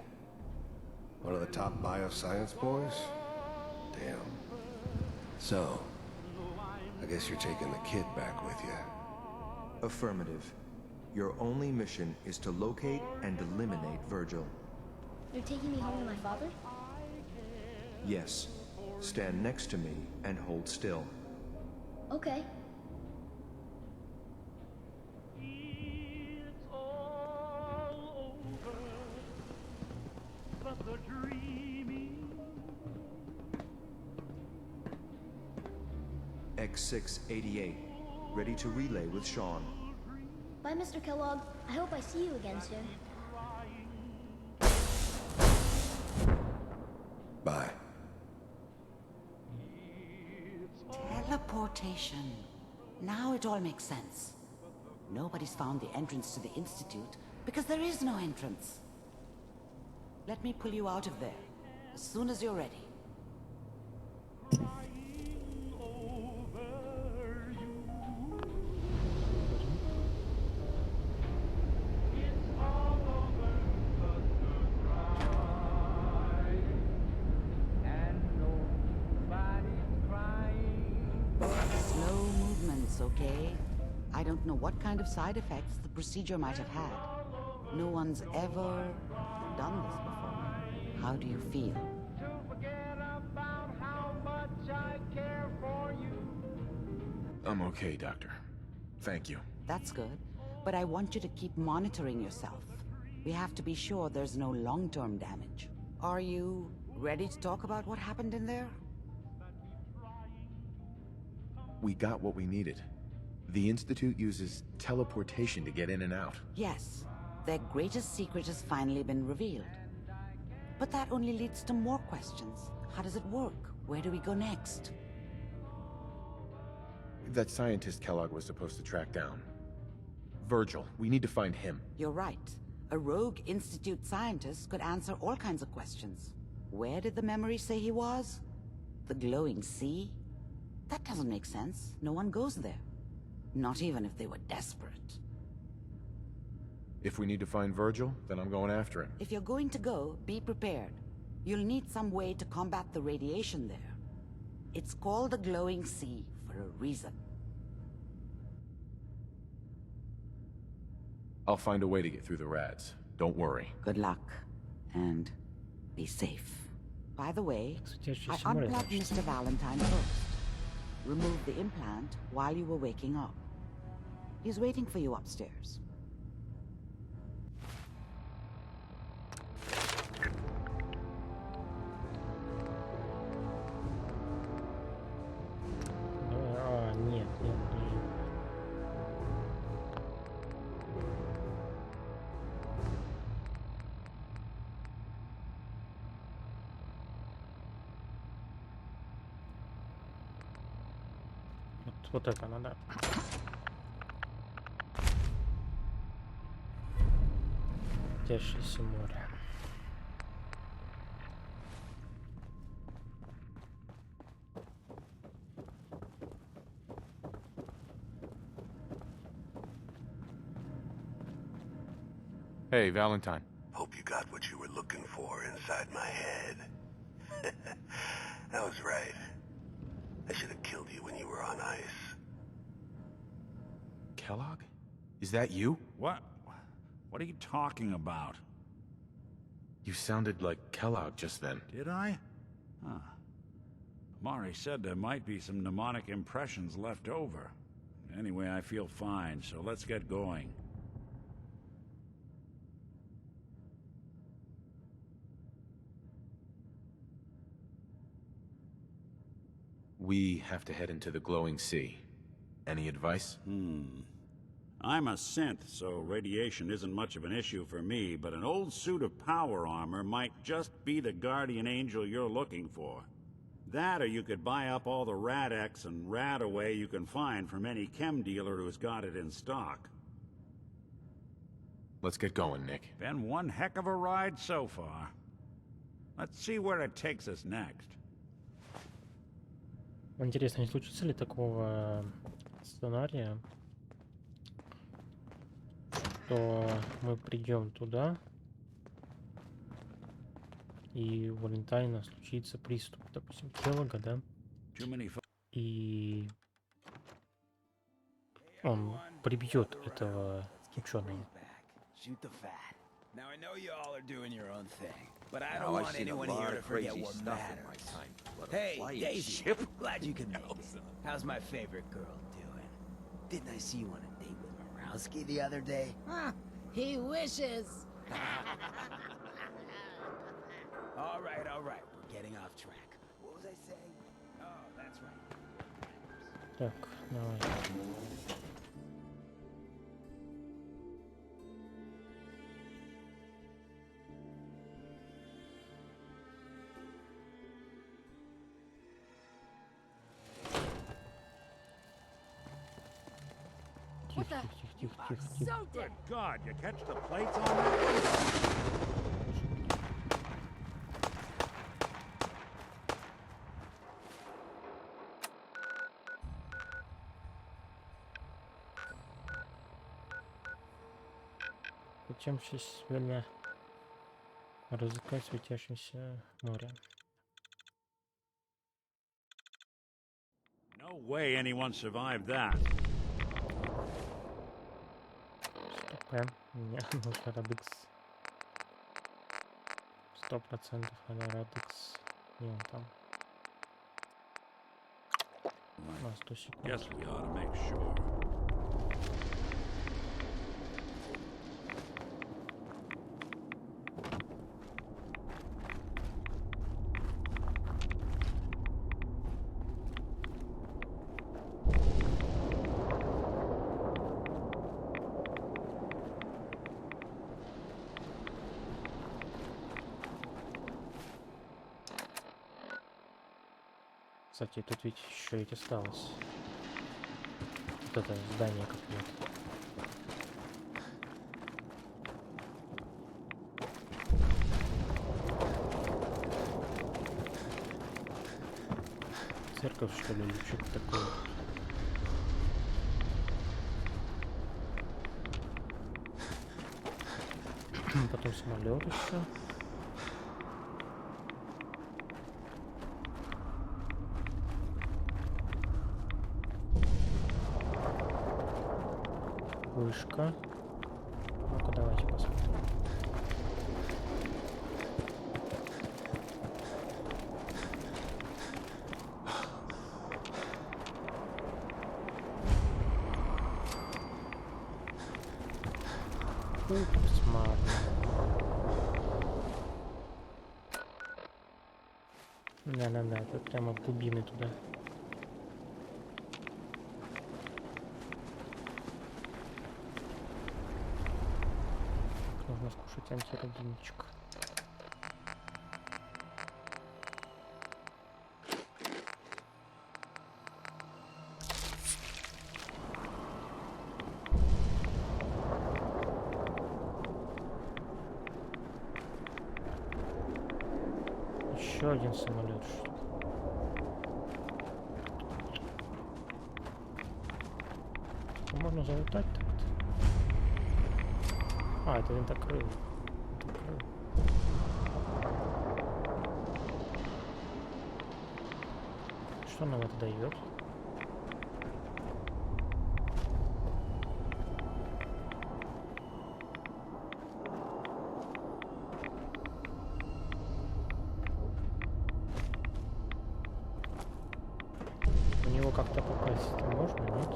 One of the top bioscience boys? Damn. So, I guess you're taking the kid back with you. Affirmative. Your only mission is to locate and eliminate Virgil. You're taking me home to my father? Yes. Stand next to me and hold still. Okay. X688, ready to relay with Sean. Bye, Mr. Kellogg. I hope I see you again soon. Bye. Teleportation. Now it all makes sense. Nobody's found the entrance to the Institute because there is no entrance. Let me pull you out of there as soon as you're ready. Slow movements, okay? I don't know what kind of side effects the procedure might have had. No one's ever done this before. How do you feel? I'm okay, Doctor. Thank you. That's good, but I want you to keep monitoring yourself. We have to be sure there's no long-term damage. Are you ready to talk about what happened in there? We got what we needed. The Institute uses teleportation to get in and out. Yes, their greatest secret has finally been revealed. But that only leads to more questions. How does it work? Where do we go next? That scientist Kellogg was supposed to track down. Virgil, we need to find him. You're right. A rogue Institute scientist could answer all kinds of questions. Where did the memory say he was? The glowing sea? That doesn't make sense. No one goes there. Not even if they were desperate. If we need to find Virgil, then I'm going after him. If you're going to go, be prepared. You'll need some way to combat the radiation there. It's called the glowing sea for a reason. I'll find a way to get through the rads. Don't worry. Good luck. And be safe. By the way, I unplugged Mr. Valentine first. Removed the implant while you were waking up. He's waiting for you upstairs. Нет, нет, подожди. Вот это надо. Тяжесть моря. Hey, Valentine. Hope you got what you were looking for inside my head. That was right. I should have killed you when you were on ice. Kellogg? Is that you? What? What are you talking about? You sounded like Kellogg just then. Did I? Huh. Mari said there might be some mnemonic impressions left over. Anyway, I feel fine, so let's get going. We have to head into the glowing sea. Any advice? I'm a synth, so radiation isn't much of an issue for me, but an old suit of power armor might just be the guardian angel you're looking for. That, or you could buy up all the Rad-X and Rad-Away you can find from any chem dealer who's got it in stock. Let's get going, Nick. Been one heck of a ride so far. Let's see where it takes us next. Интересно, не случится ли такого сценария, что мы придем туда, и у Валентайна случится приступ, допустим, Келлога, да? И он прибьет этого ученого. Now I know you all are doing your own thing, but I don't want anyone here to forget what matters. Hey, Daisy, glad you could make it. How's my favorite girl doing? Didn't I see you on a date with Morowski the other day? Huh, he wishes. All right, we're getting off track. What was I saying? Oh, that's right. Так, давай. Тихо. Good God, you catch the plates on that? Зачем сейчас время разыскать светящееся море? No way anyone survived that. Стоп, мне нужно Радекс. 100% надо Радекс. Не, он там. На 100 секунд. Guess we ought to make sure. Кстати, тут ведь еще ведь осталось. Вот это здание какое-то. Церковь, что ли, или что-то такое. Потом самолет еще. Вышка. Ну-ка, давайте посмотрим. Смарт. Да, это прямо в глубины туда. Нужно скушать антиродинчик. Еще один самолет. Можно залутать так-то. А, это винтокрыл. Что нам это дает? У него как-то попасть можно, нет?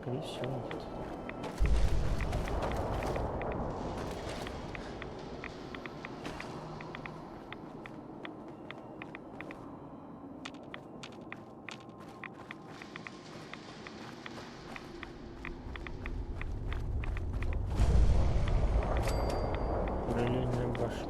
Скорее всего, нет. Параллельная башня.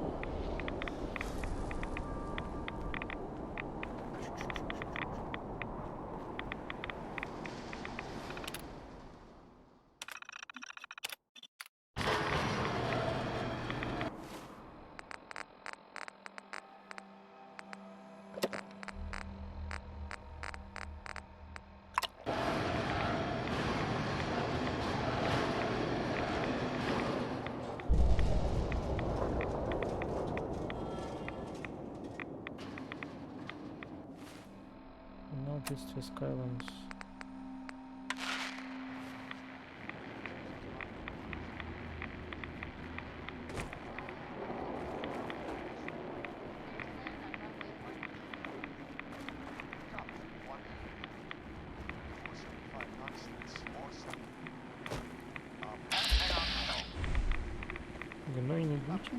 Качестве Skylines. Гнойный будь.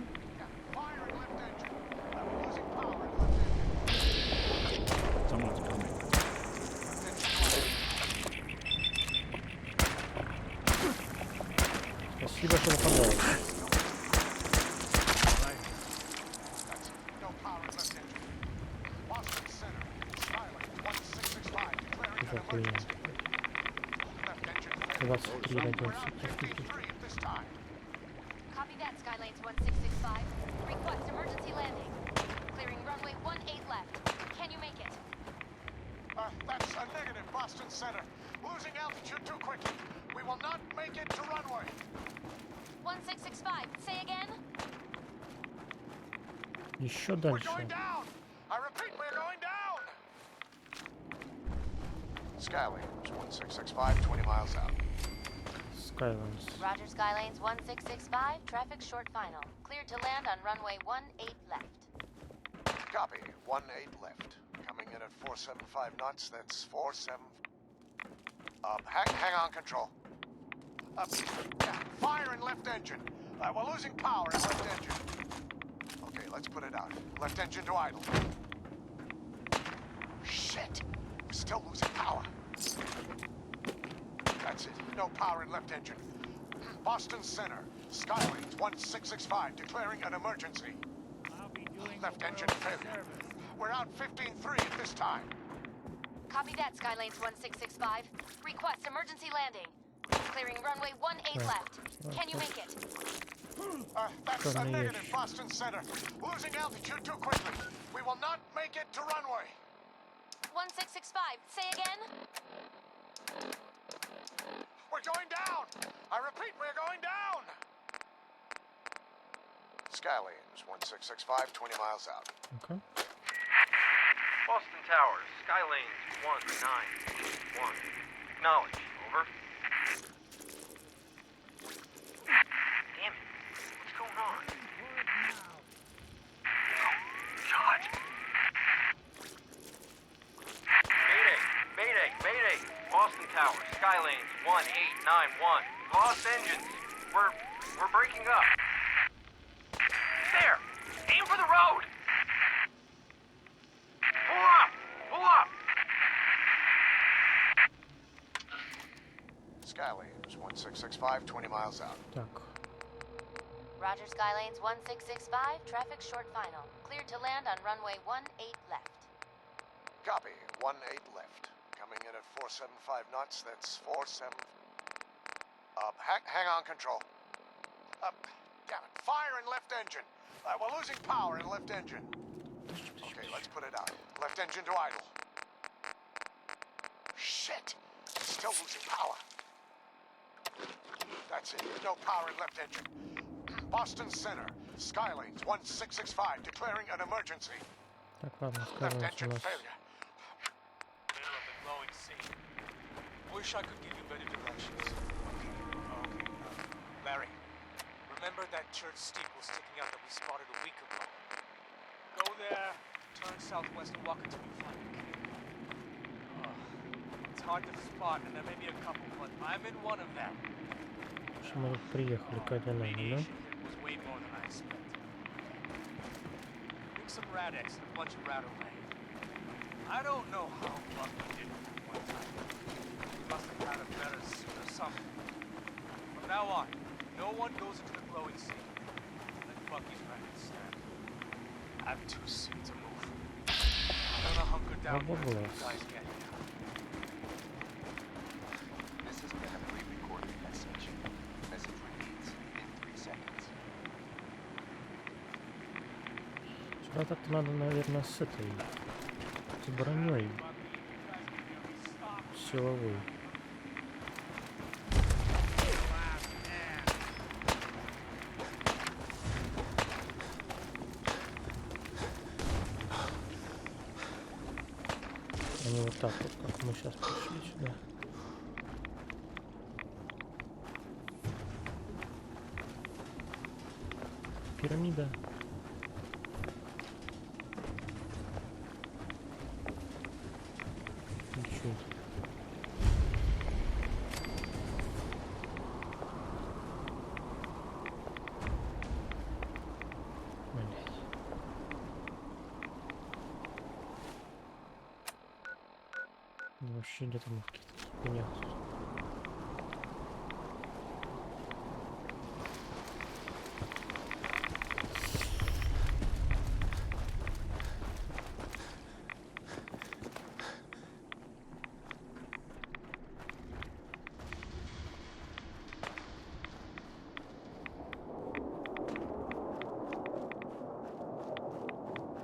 Someone's coming. Спасибо, что нападал. Что хуйня? 23 найдется техники. Copy that, Skylanes 1665. Request emergency landing. Clearing runway 18 left. Can you make it? That's a negative, Boston Center. Losing altitude too quickly. We will not make it to runway. 1665. Say again? Еще дальше. We're going down. I repeat, we're going down. Skylanes 1665, 20 miles out. Skylanes. Roger, Skylanes 1665. Traffic short final. Cleared to land on runway 18 left. Copy. 18 left. Coming in at 475 knots. That's 47. Hang on, control. Yeah, fire in left engine. We're losing power in left engine. Okay, let's put it out. Left engine to idle. Shit! We're still losing power. That's it. No power in left engine. Boston Center. Skylanes 1665 declaring an emergency. Left engine failure. We're out 15-3 at this time. Copy that, Skylanes 1665. Request emergency landing. Clearing runway 18 left. Can you make it? That's a negative, Boston Center. Losing altitude too quickly. We will not make it to runway. 1665. Say again? We're going down. I repeat, we're going down. Skylanes 1665, 20 miles out. Okay. Boston Towers, Skylanes 1981. Acknowledge. Over. Damn it. What's going on? God. Mayday. Boston Towers, Skylanes 1891. Lost engines. We're breaking up. There! Aim for the road! Pull up! Skylanes 1665, 20 miles out. Так. Roger, Skylanes 1665. Traffic short final. Cleared to land on runway 18 left. Copy. 18 left. Coming in at 475 knots. That's 47. Hang on, control. Damn it. Fire in left engine. We're losing power in left engine. Okay, let's put it out. Left engine to idle. Shit! Still losing power. That's it. No power in left engine. Boston Center. Skylanes 1665 declaring an emergency. Так, ладно, Left Skylanes у engine нас. failure. Middle of the glowing sea. Wish I could give you better directions. Okay, Larry. Remember that church steeple sticking out that we spotted a week ago? Go there, turn southwest and walk until you find it. It's hard to spot, and there may be a couple, but I'm in one of them. Мы приехали к Аденаме, да? Was way more than I expected. Bring some Rad-X and a bunch of Rat-Away. I don't know how Bucky did it one time. He must have had a better suit or something. From now on, no one goes into the glowing sea. Let Bucky's record stand. I'm too sick to move. I'm gonna hunker down here until you guys get here. This has been a pre-recorded message. Message repeats in 3 seconds. Сюда так надо, наверное, с этой... с броней. Силовой. Они вот так вот, как мы сейчас пришли сюда. Пирамида. Ничего. Вообще где-то мы в каких-то ступенях.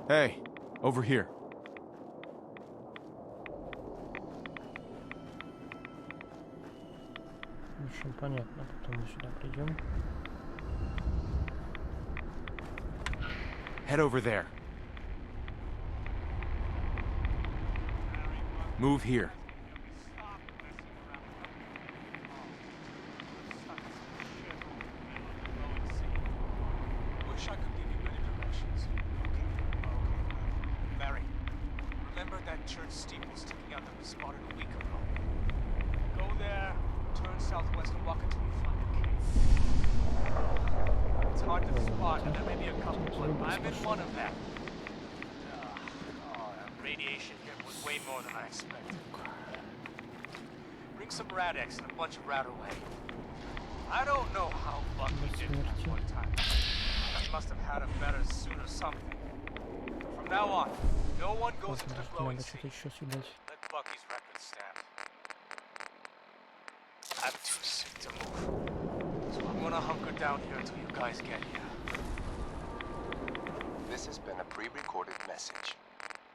Hey, over here. В общем, понятно, потом мы сюда придем. Head over there. Move here. Wish I could give you better directions. Larry, remember that church steeple sticking out that we spotted a week ago? Go there, turn southwest and walk until you find a cave. It's hard to spot, and there may be a couple, but I'm in one of them. That radiation hit was way more than I expected. Bring some Rad-X and a bunch of Rat-Away. I don't know how lucky did that one time. He must have had a better suit or something. From now on, no one goes into the glowing sea. Let Bucky's record stand. I'm too sick to move, so I'm gonna hunker down here until you guys get here. This has been a pre-recorded message.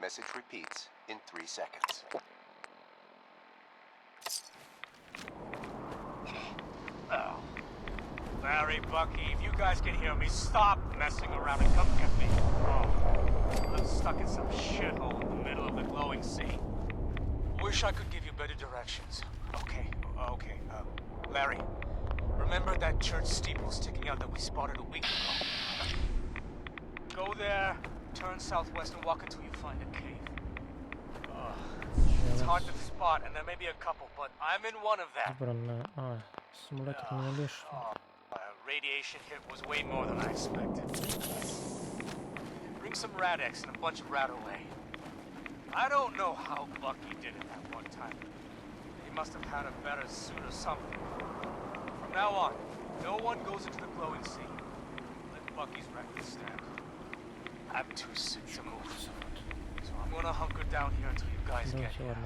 Message repeats in 3 seconds. Oh. Larry, Bucky, if you guys can hear me, stop messing around and come get me. Oh, I'm stuck in some shithole in the middle of the glowing sea. Wish I could give you better directions. Okay. Larry, remember that church steeple sticking out that we spotted a week ago? Go there, turn southwest and walk until you find a cave. It's hard to spot, and there may be a couple, but I'm in one of them. Radiation hit was way more than I expected. Bring some Rad-X and a bunch of Rat-Away. I don't know how Bucky did it that one time. He must have had a better suit or something. From now on, no one goes into the glowing sea. Let Bucky's record stand. I'm too sick to move, so I'm gonna hunker down here until you guys get here.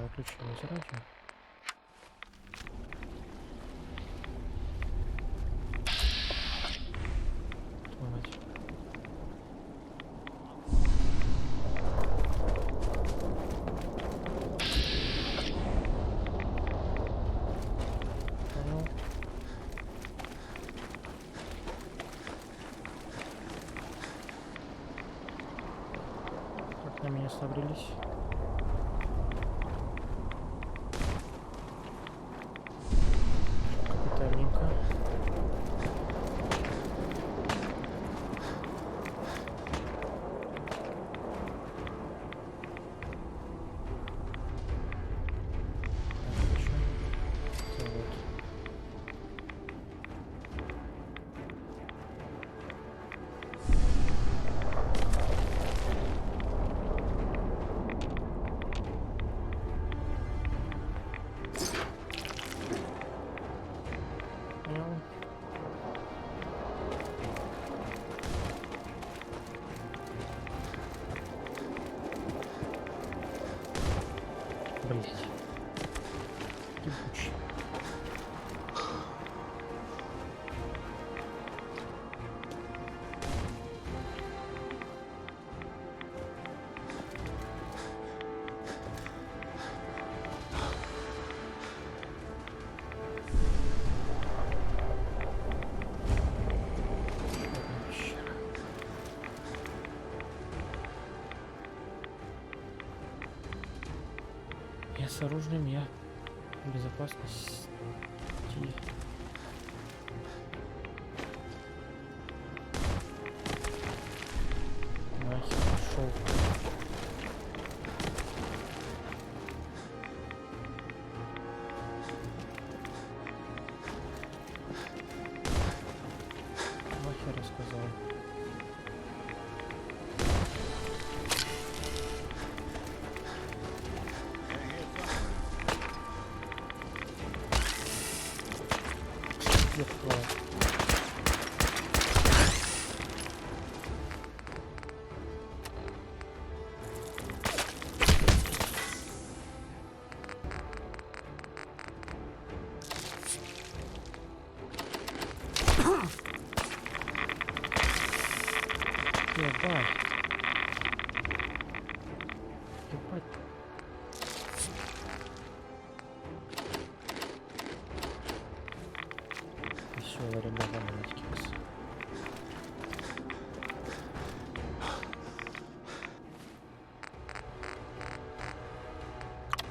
На меня собрались. Капитальненько. Я с оружием, я в безопасности. Нахер пошел. Нахер рассказал.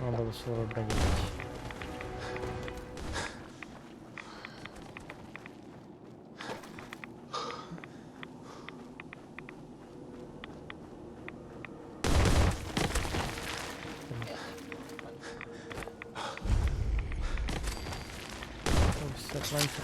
Надо было слово бронировать. Атлантика.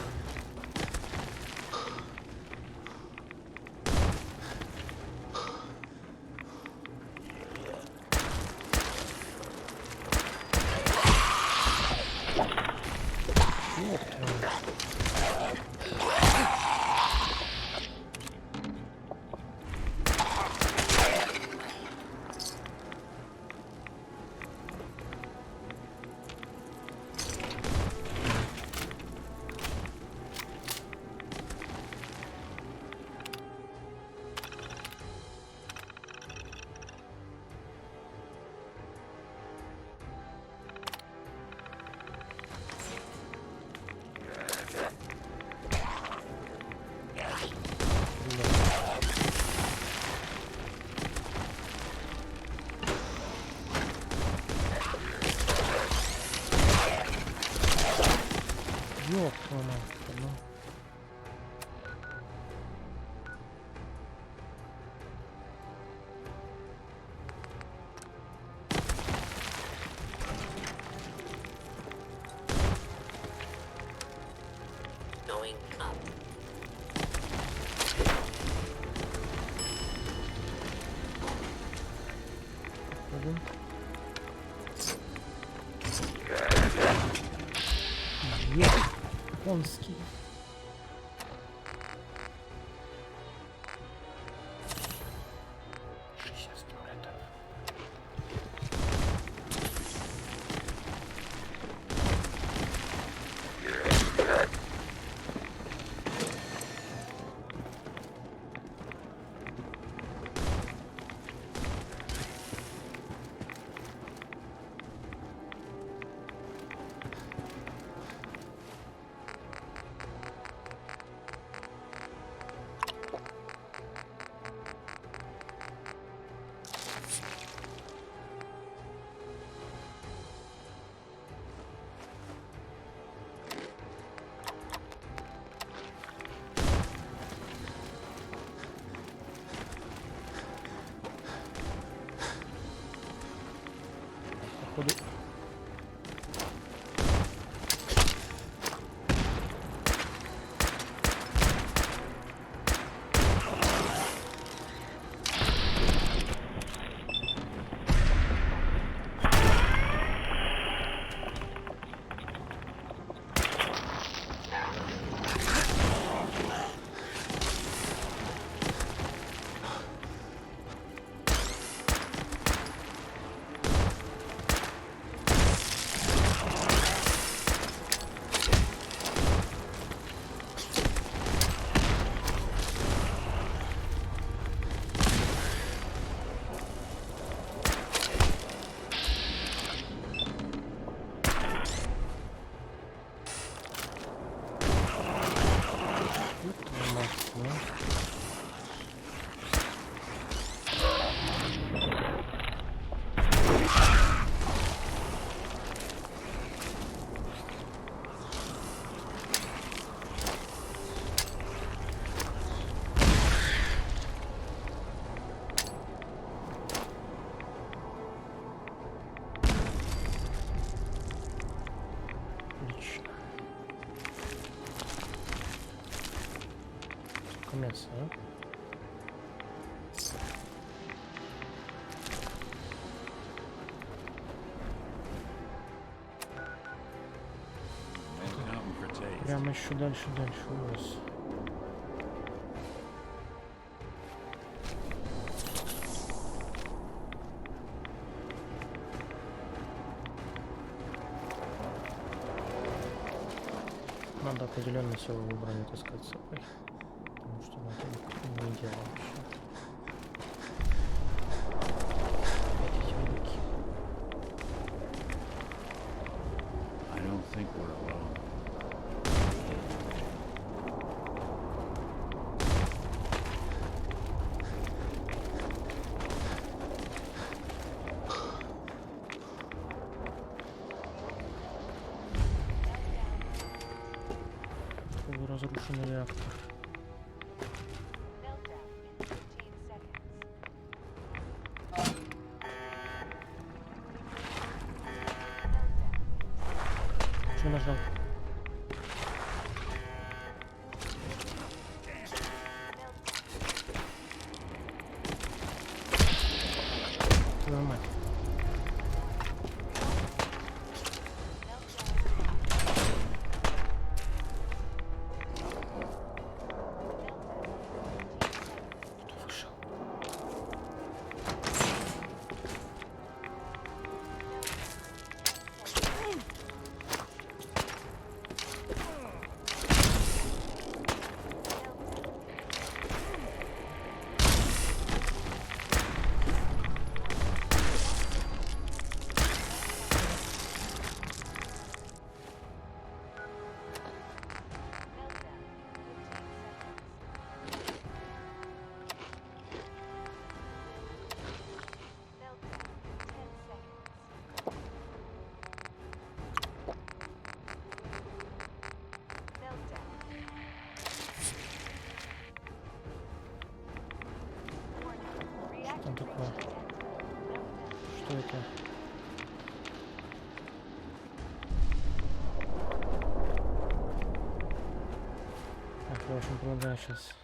Японский. Походу. Мясо, а? Прямо еще дальше ужас. Надо определенно силовую броню таскать с собой, потому что мы это не делаем вообще. I don't think we're alone. Разрушенный реактор. Что нажал? Твою мать. Что такое? Что это? Так, я очень помогаю сейчас.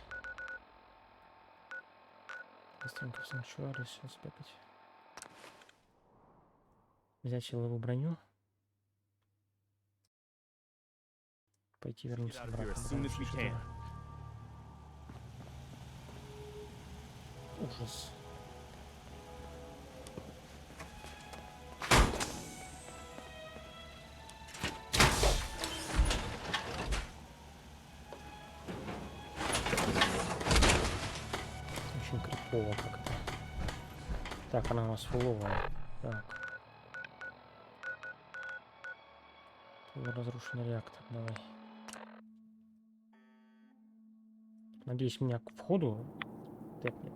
Быстренько в санчуаре сейчас бегать. Взять силовую броню. Пойти вернуться обратно. Ужас. Очень крипово как-то. Так, она у нас фуловая. Так. Разрушенный реактор, давай. Надеюсь, меня к входу тэпнет.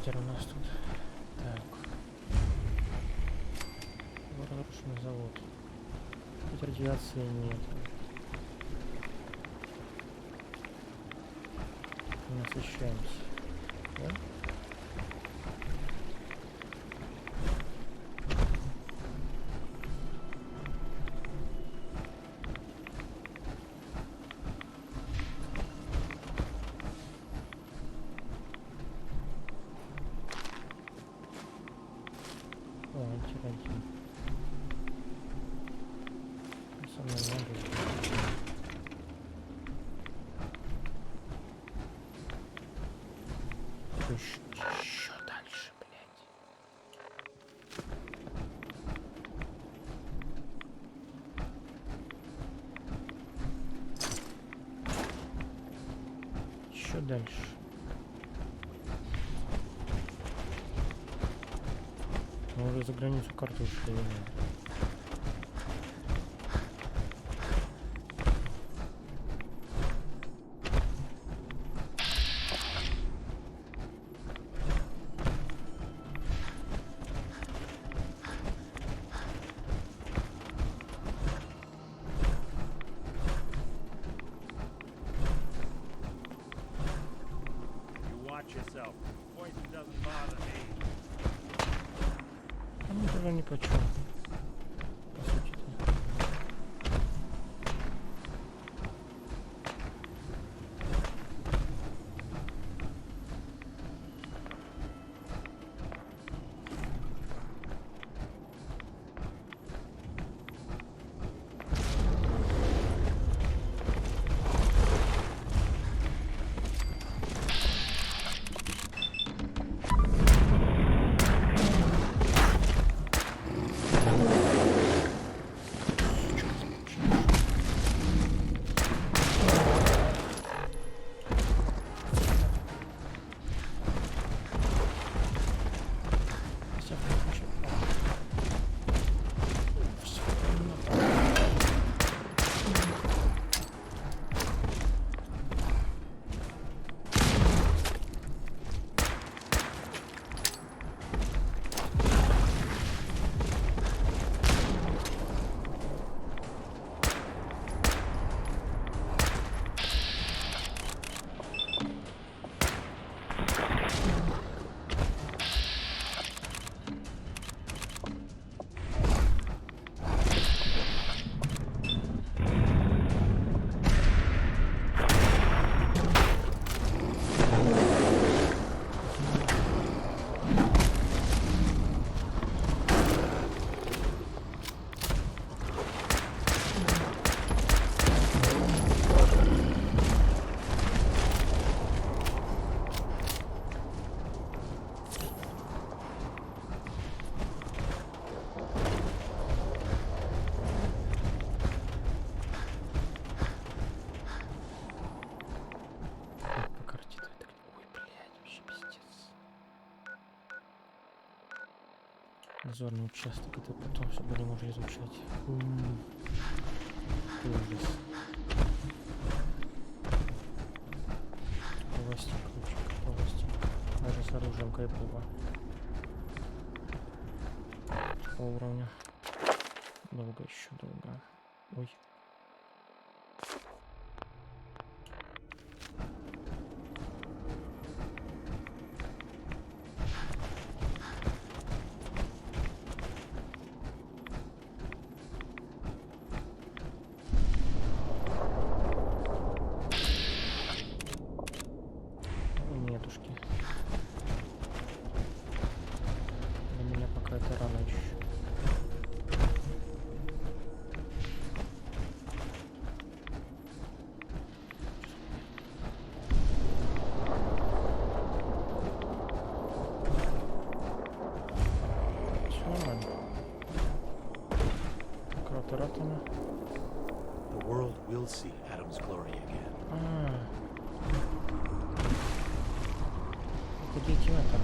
У нас тут. Так. Разрушенный завод. Тут радиации нет. Не освещаемся. Да? 1. Со мной надо. Еще дальше, блядь. Еще дальше. Мы уже за границу карты ушли. Ну, тоже ни почем. По сути-то. Обзорный участок, это потом все будем уже изучать. Ужас. Пластик, ключик, пластик. Даже с оружием кайпово. По уровню. Долго еще, долго. Ой. The world will see Adam's glory again. Это детина там.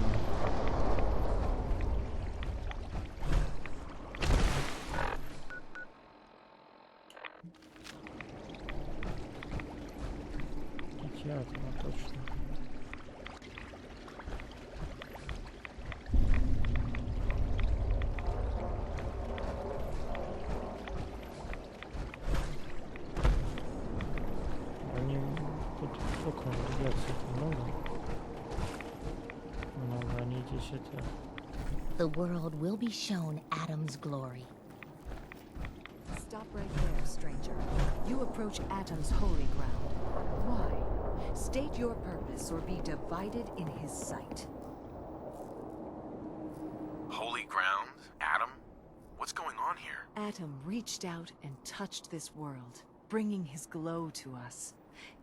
Детина там точно. The world will be shown Adam's glory. Stop right there, stranger. You approach Atom's holy ground. Why? State your purpose or be divided in his sight. Holy ground? Adam? Atom reached out and touched this world, bringing his glow to us.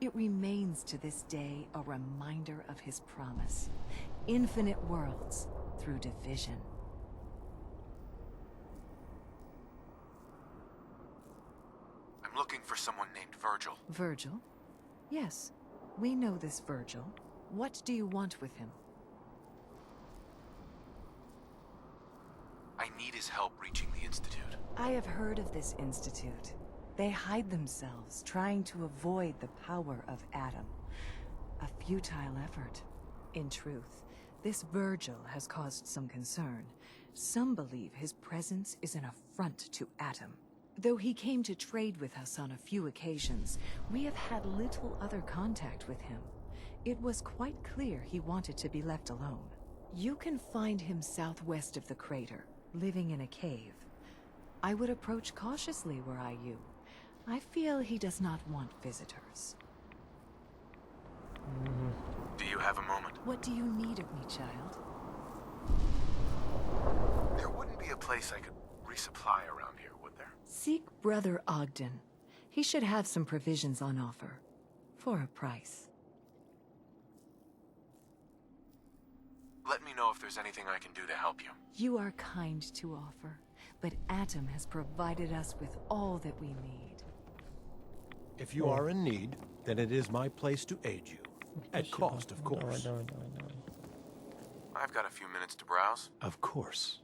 It remains to this day a reminder of his promise. Infinite worlds through division. I'm looking for someone named Virgil. Virgil? Yes, we know this Virgil. What do you want with him? I need his help reaching the Institute. I have heard of this institute. They hide themselves, trying to avoid the power of Atom. A futile effort. In truth, this Virgil has caused some concern. Some believe his presence is an affront to Atom. Though he came to trade with us on a few occasions, we have had little other contact with him. It was quite clear he wanted to be left alone. You can find him southwest of the crater, living in a cave. I would approach cautiously were I you. I feel he does not want visitors. Do you have a moment? What do you need of me, child? There wouldn't be a place I could resupply around here, would there? Seek Brother Ogden. He should have some provisions on offer. For a price. Let me know if there's anything I can do to help you. You are kind to offer, but Atom has provided us with all that we need. If you are in need, then it is my place to aid you. At cost, of course. I've got a few minutes to browse. Of course.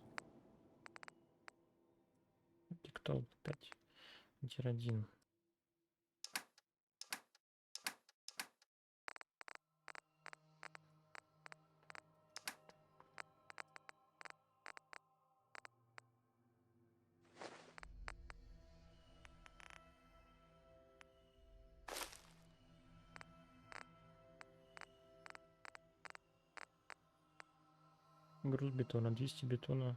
TikTok 5.1. Груз бетона 200 бетона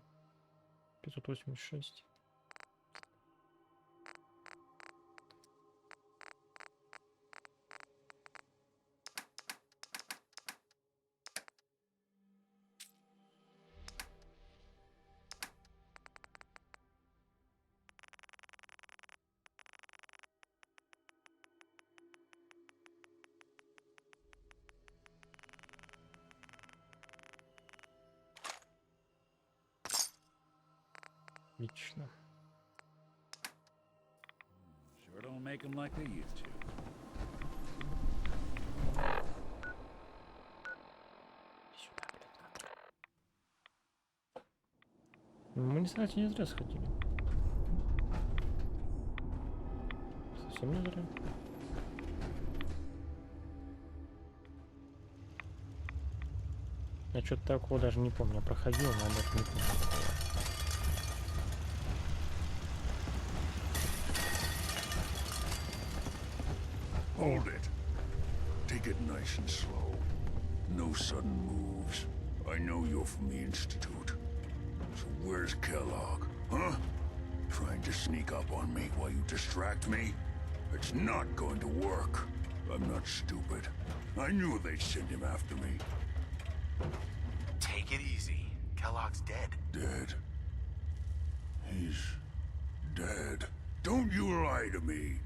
586. Отлично. Sure don't make them like they used to. Мы, кстати, не зря сходили. Совсем не зря. Я что-то такого даже не помню. Я проходил, но даже не помню. Hold it. Take it nice and slow. No sudden moves. I know you're from the Institute. So where's Kellogg? Huh? Trying to sneak up on me while you distract me? It's not going to work. I'm not stupid. I knew they'd send him after me. Take it easy. Kellogg's dead. Dead? He's dead. Don't you lie to me.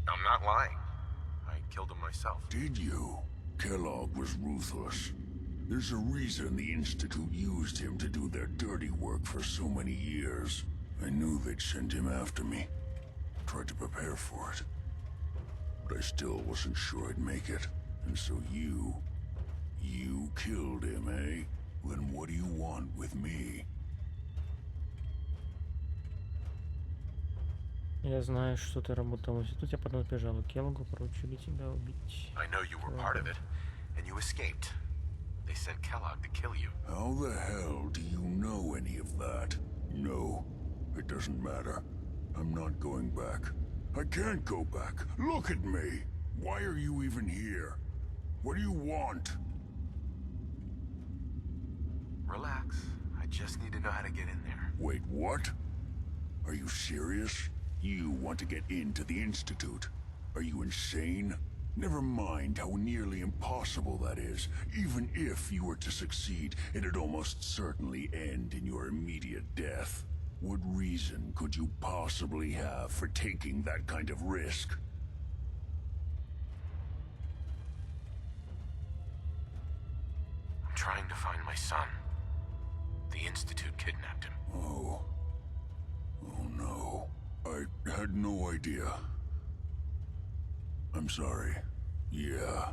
I'm not lying. I killed him myself. Did you? Kellogg was ruthless. There's a reason the Institute used him to do their dirty work for so many years. I knew they'd send him after me. Tried to prepare for it. But I still wasn't sure I'd make it. And so you killed him, eh? Then what do you want with me? Я знаю, что ты работал в институте, а потом сбежал. Келлогу поручили тебя убить. I know you were part of it, and you escaped. They sent Kellogg to kill you. How the hell do you know any of that? No, it doesn't matter. I'm not going back. I can't go back. Look at me. Why are you even here? What do you want? Relax. I just need to know how to get in there. Wait, what? Are you serious? You want to get into the Institute? Are you insane? Never mind how nearly impossible that is. Even if you were to succeed, it'd almost certainly end in your immediate death. What reason could you possibly have for taking that kind of risk? I'm trying to find my son. The Institute kidnapped him. Oh. Oh no. I had no idea. I'm sorry. Yeah.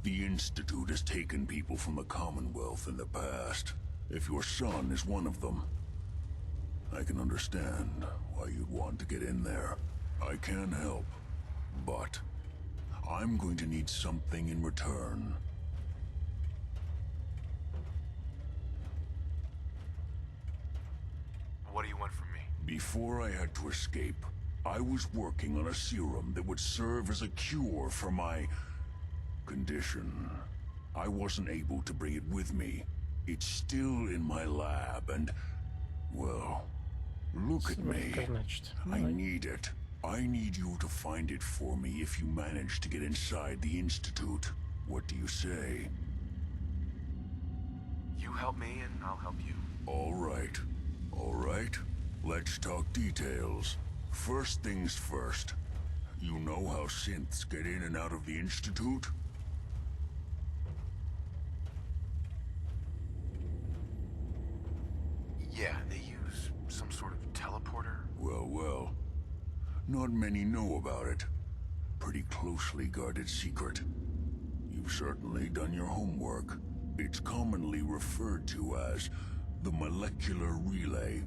The Institute has taken people from the Commonwealth in the past. If your son is one of them, I can understand why you'd want to get in there. I can help, but I'm going to need something in return. What do you want from me? Before I had to escape, I was working on a serum that would serve as a cure for my condition. I wasn't able to bring it with me. It's still in my lab and, well, look at me. I need it. I need you to find it for me if you manage to get inside the Institute. What do you say? You help me and I'll help you. All right. All right. Let's talk details. First things first. You know how synths get in and out of the Institute? Yeah, they use some sort of teleporter. Well. Not many know about it. Pretty closely guarded secret. You've certainly done your homework. It's commonly referred to as the molecular relay.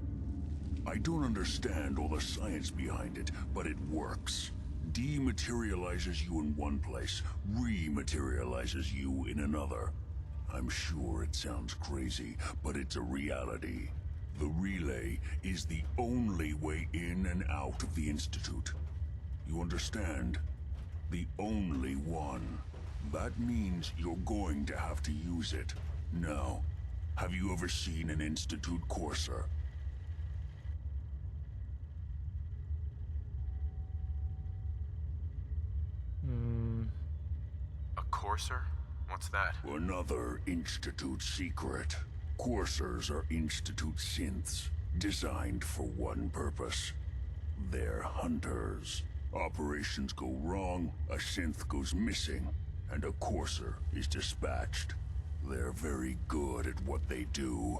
I don't understand all the science behind it, but it works. Dematerializes you in one place, rematerializes you in another. I'm sure it sounds crazy, but it's a reality. The relay is the only way in and out of the Institute. You understand? The only one. That means you're going to have to use it. Now, have you ever seen an Institute courser? A courser? What's that? Another Institute secret. Coursers are Institute synths, designed for one purpose. They're hunters. Operations go wrong, a synth goes missing, and a courser is dispatched. They're very good at what they do,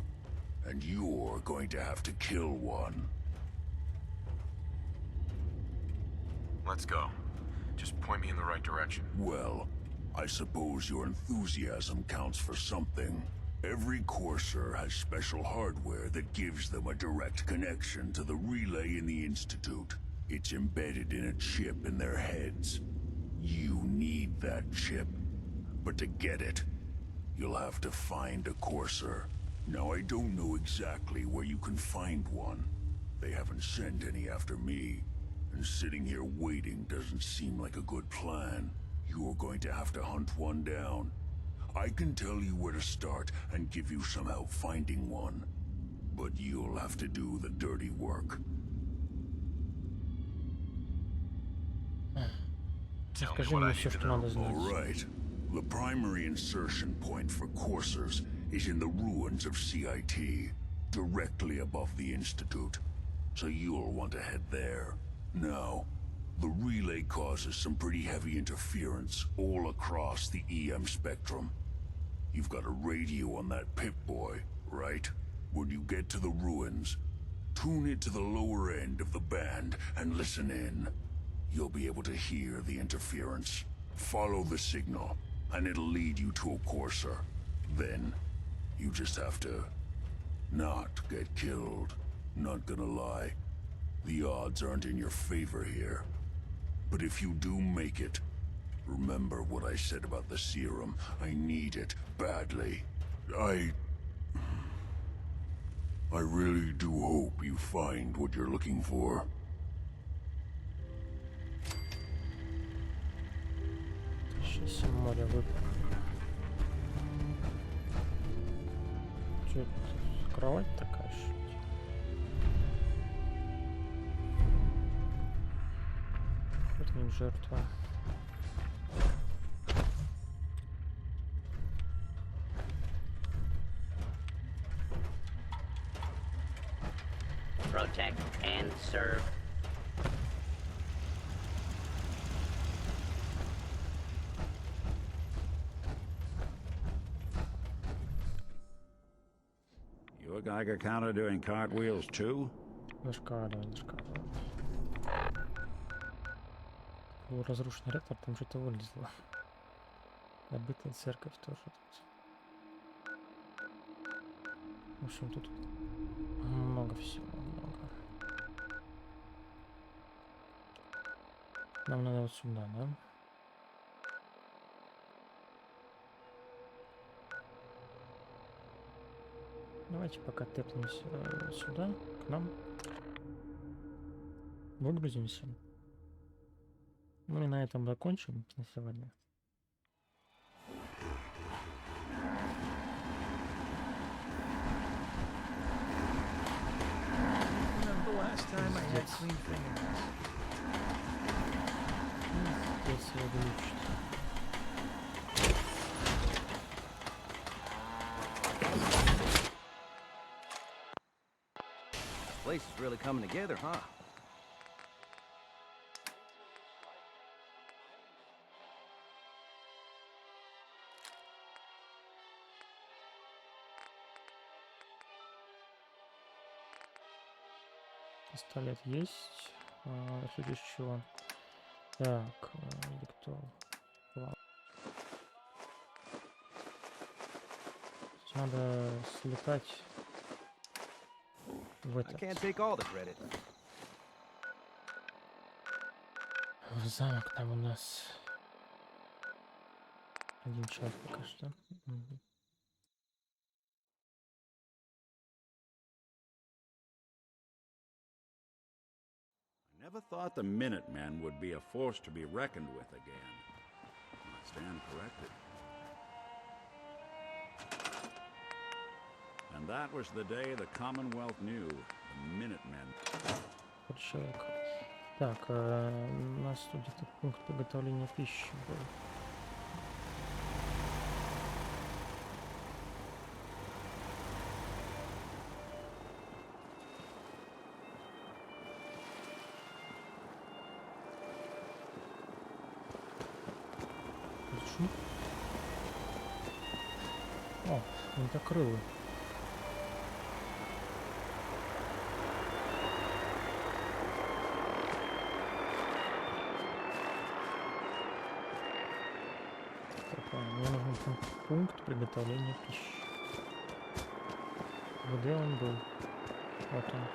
and you're going to have to kill one. Let's go. Just point me in the right direction. Well, I suppose your enthusiasm counts for something. Every courser has special hardware that gives them a direct connection to the relay in the Institute. It's embedded in a chip in their heads. You need that chip. But to get it, you'll have to find a courser. Now, I don't know exactly where you can find one. They haven't sent any after me. And sitting here waiting doesn't seem like a good plan. You're going to have to hunt one down. I can tell you where to start and give you some help finding one. But you'll have to do the dirty work. Скажи мне все, что надо знать. All right. The primary insertion point for coursers is in the ruins of CIT, directly above the Institute. So you'll want to head there. Now, the relay causes some pretty heavy interference all across the EM spectrum. You've got a radio on that Pip-Boy, right? When you get to the ruins, tune it to the lower end of the band and listen in. You'll be able to hear the interference. Follow the signal, and it'll lead you to a courser. Then, you just have to not get killed. Not gonna lie. The odds aren't in your favor here. But if you do make it, remember what I said about the serum. I need it badly. I really do hope you find what you're looking for. Сейчас море выпало. Что это? Кровать такая, что ли? Нет, жертва. Protect and serve. Your Geiger counter doing cartwheels too? Зашкаливает. Был разрушен реактор, там что-то вылезло. Забытая церковь тоже тут. В общем, тут много всего, много. Нам надо вот сюда, да? Давайте пока тэпнемся сюда, к нам. Выгрузимся. Ну и на этом закончим на сегодня. Здесь увеличить. Place is really coming together, huh? Пистолет есть. Следующий чего? Так, кто? Надо слетать в этот. В замок там у нас один человек пока что. Never thought the Minutemen would be a force to be reckoned with again. I stand corrected. And that was the day the Commonwealth knew the Minutemen. Человек. Так, у нас тут где-то пункт приготовления пищи был. О, винтокрылы. Мне нужен пункт приготовления пищи. Где он был? Вот он.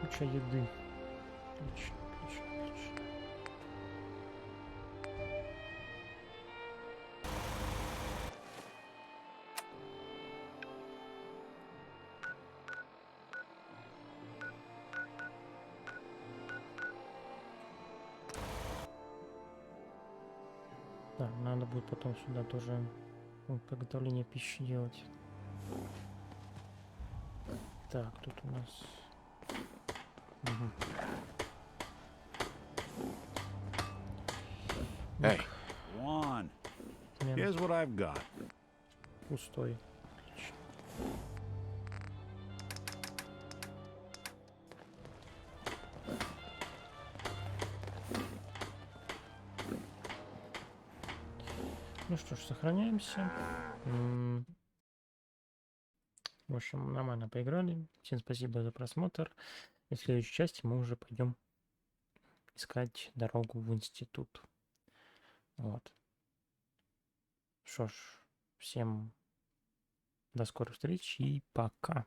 Куча еды. Отлично, отлично, отлично. Да, надо будет потом сюда тоже приготовление пищи делать. Так, тут у нас... Hey, Juan, here's what I've got. Пустой. Отлично. Ну что ж, сохраняемся. В общем, нормально поиграли. Всем спасибо за просмотр. И в следующей части мы уже пойдем искать дорогу в институт. Вот. Что ж, всем до скорых встреч и пока.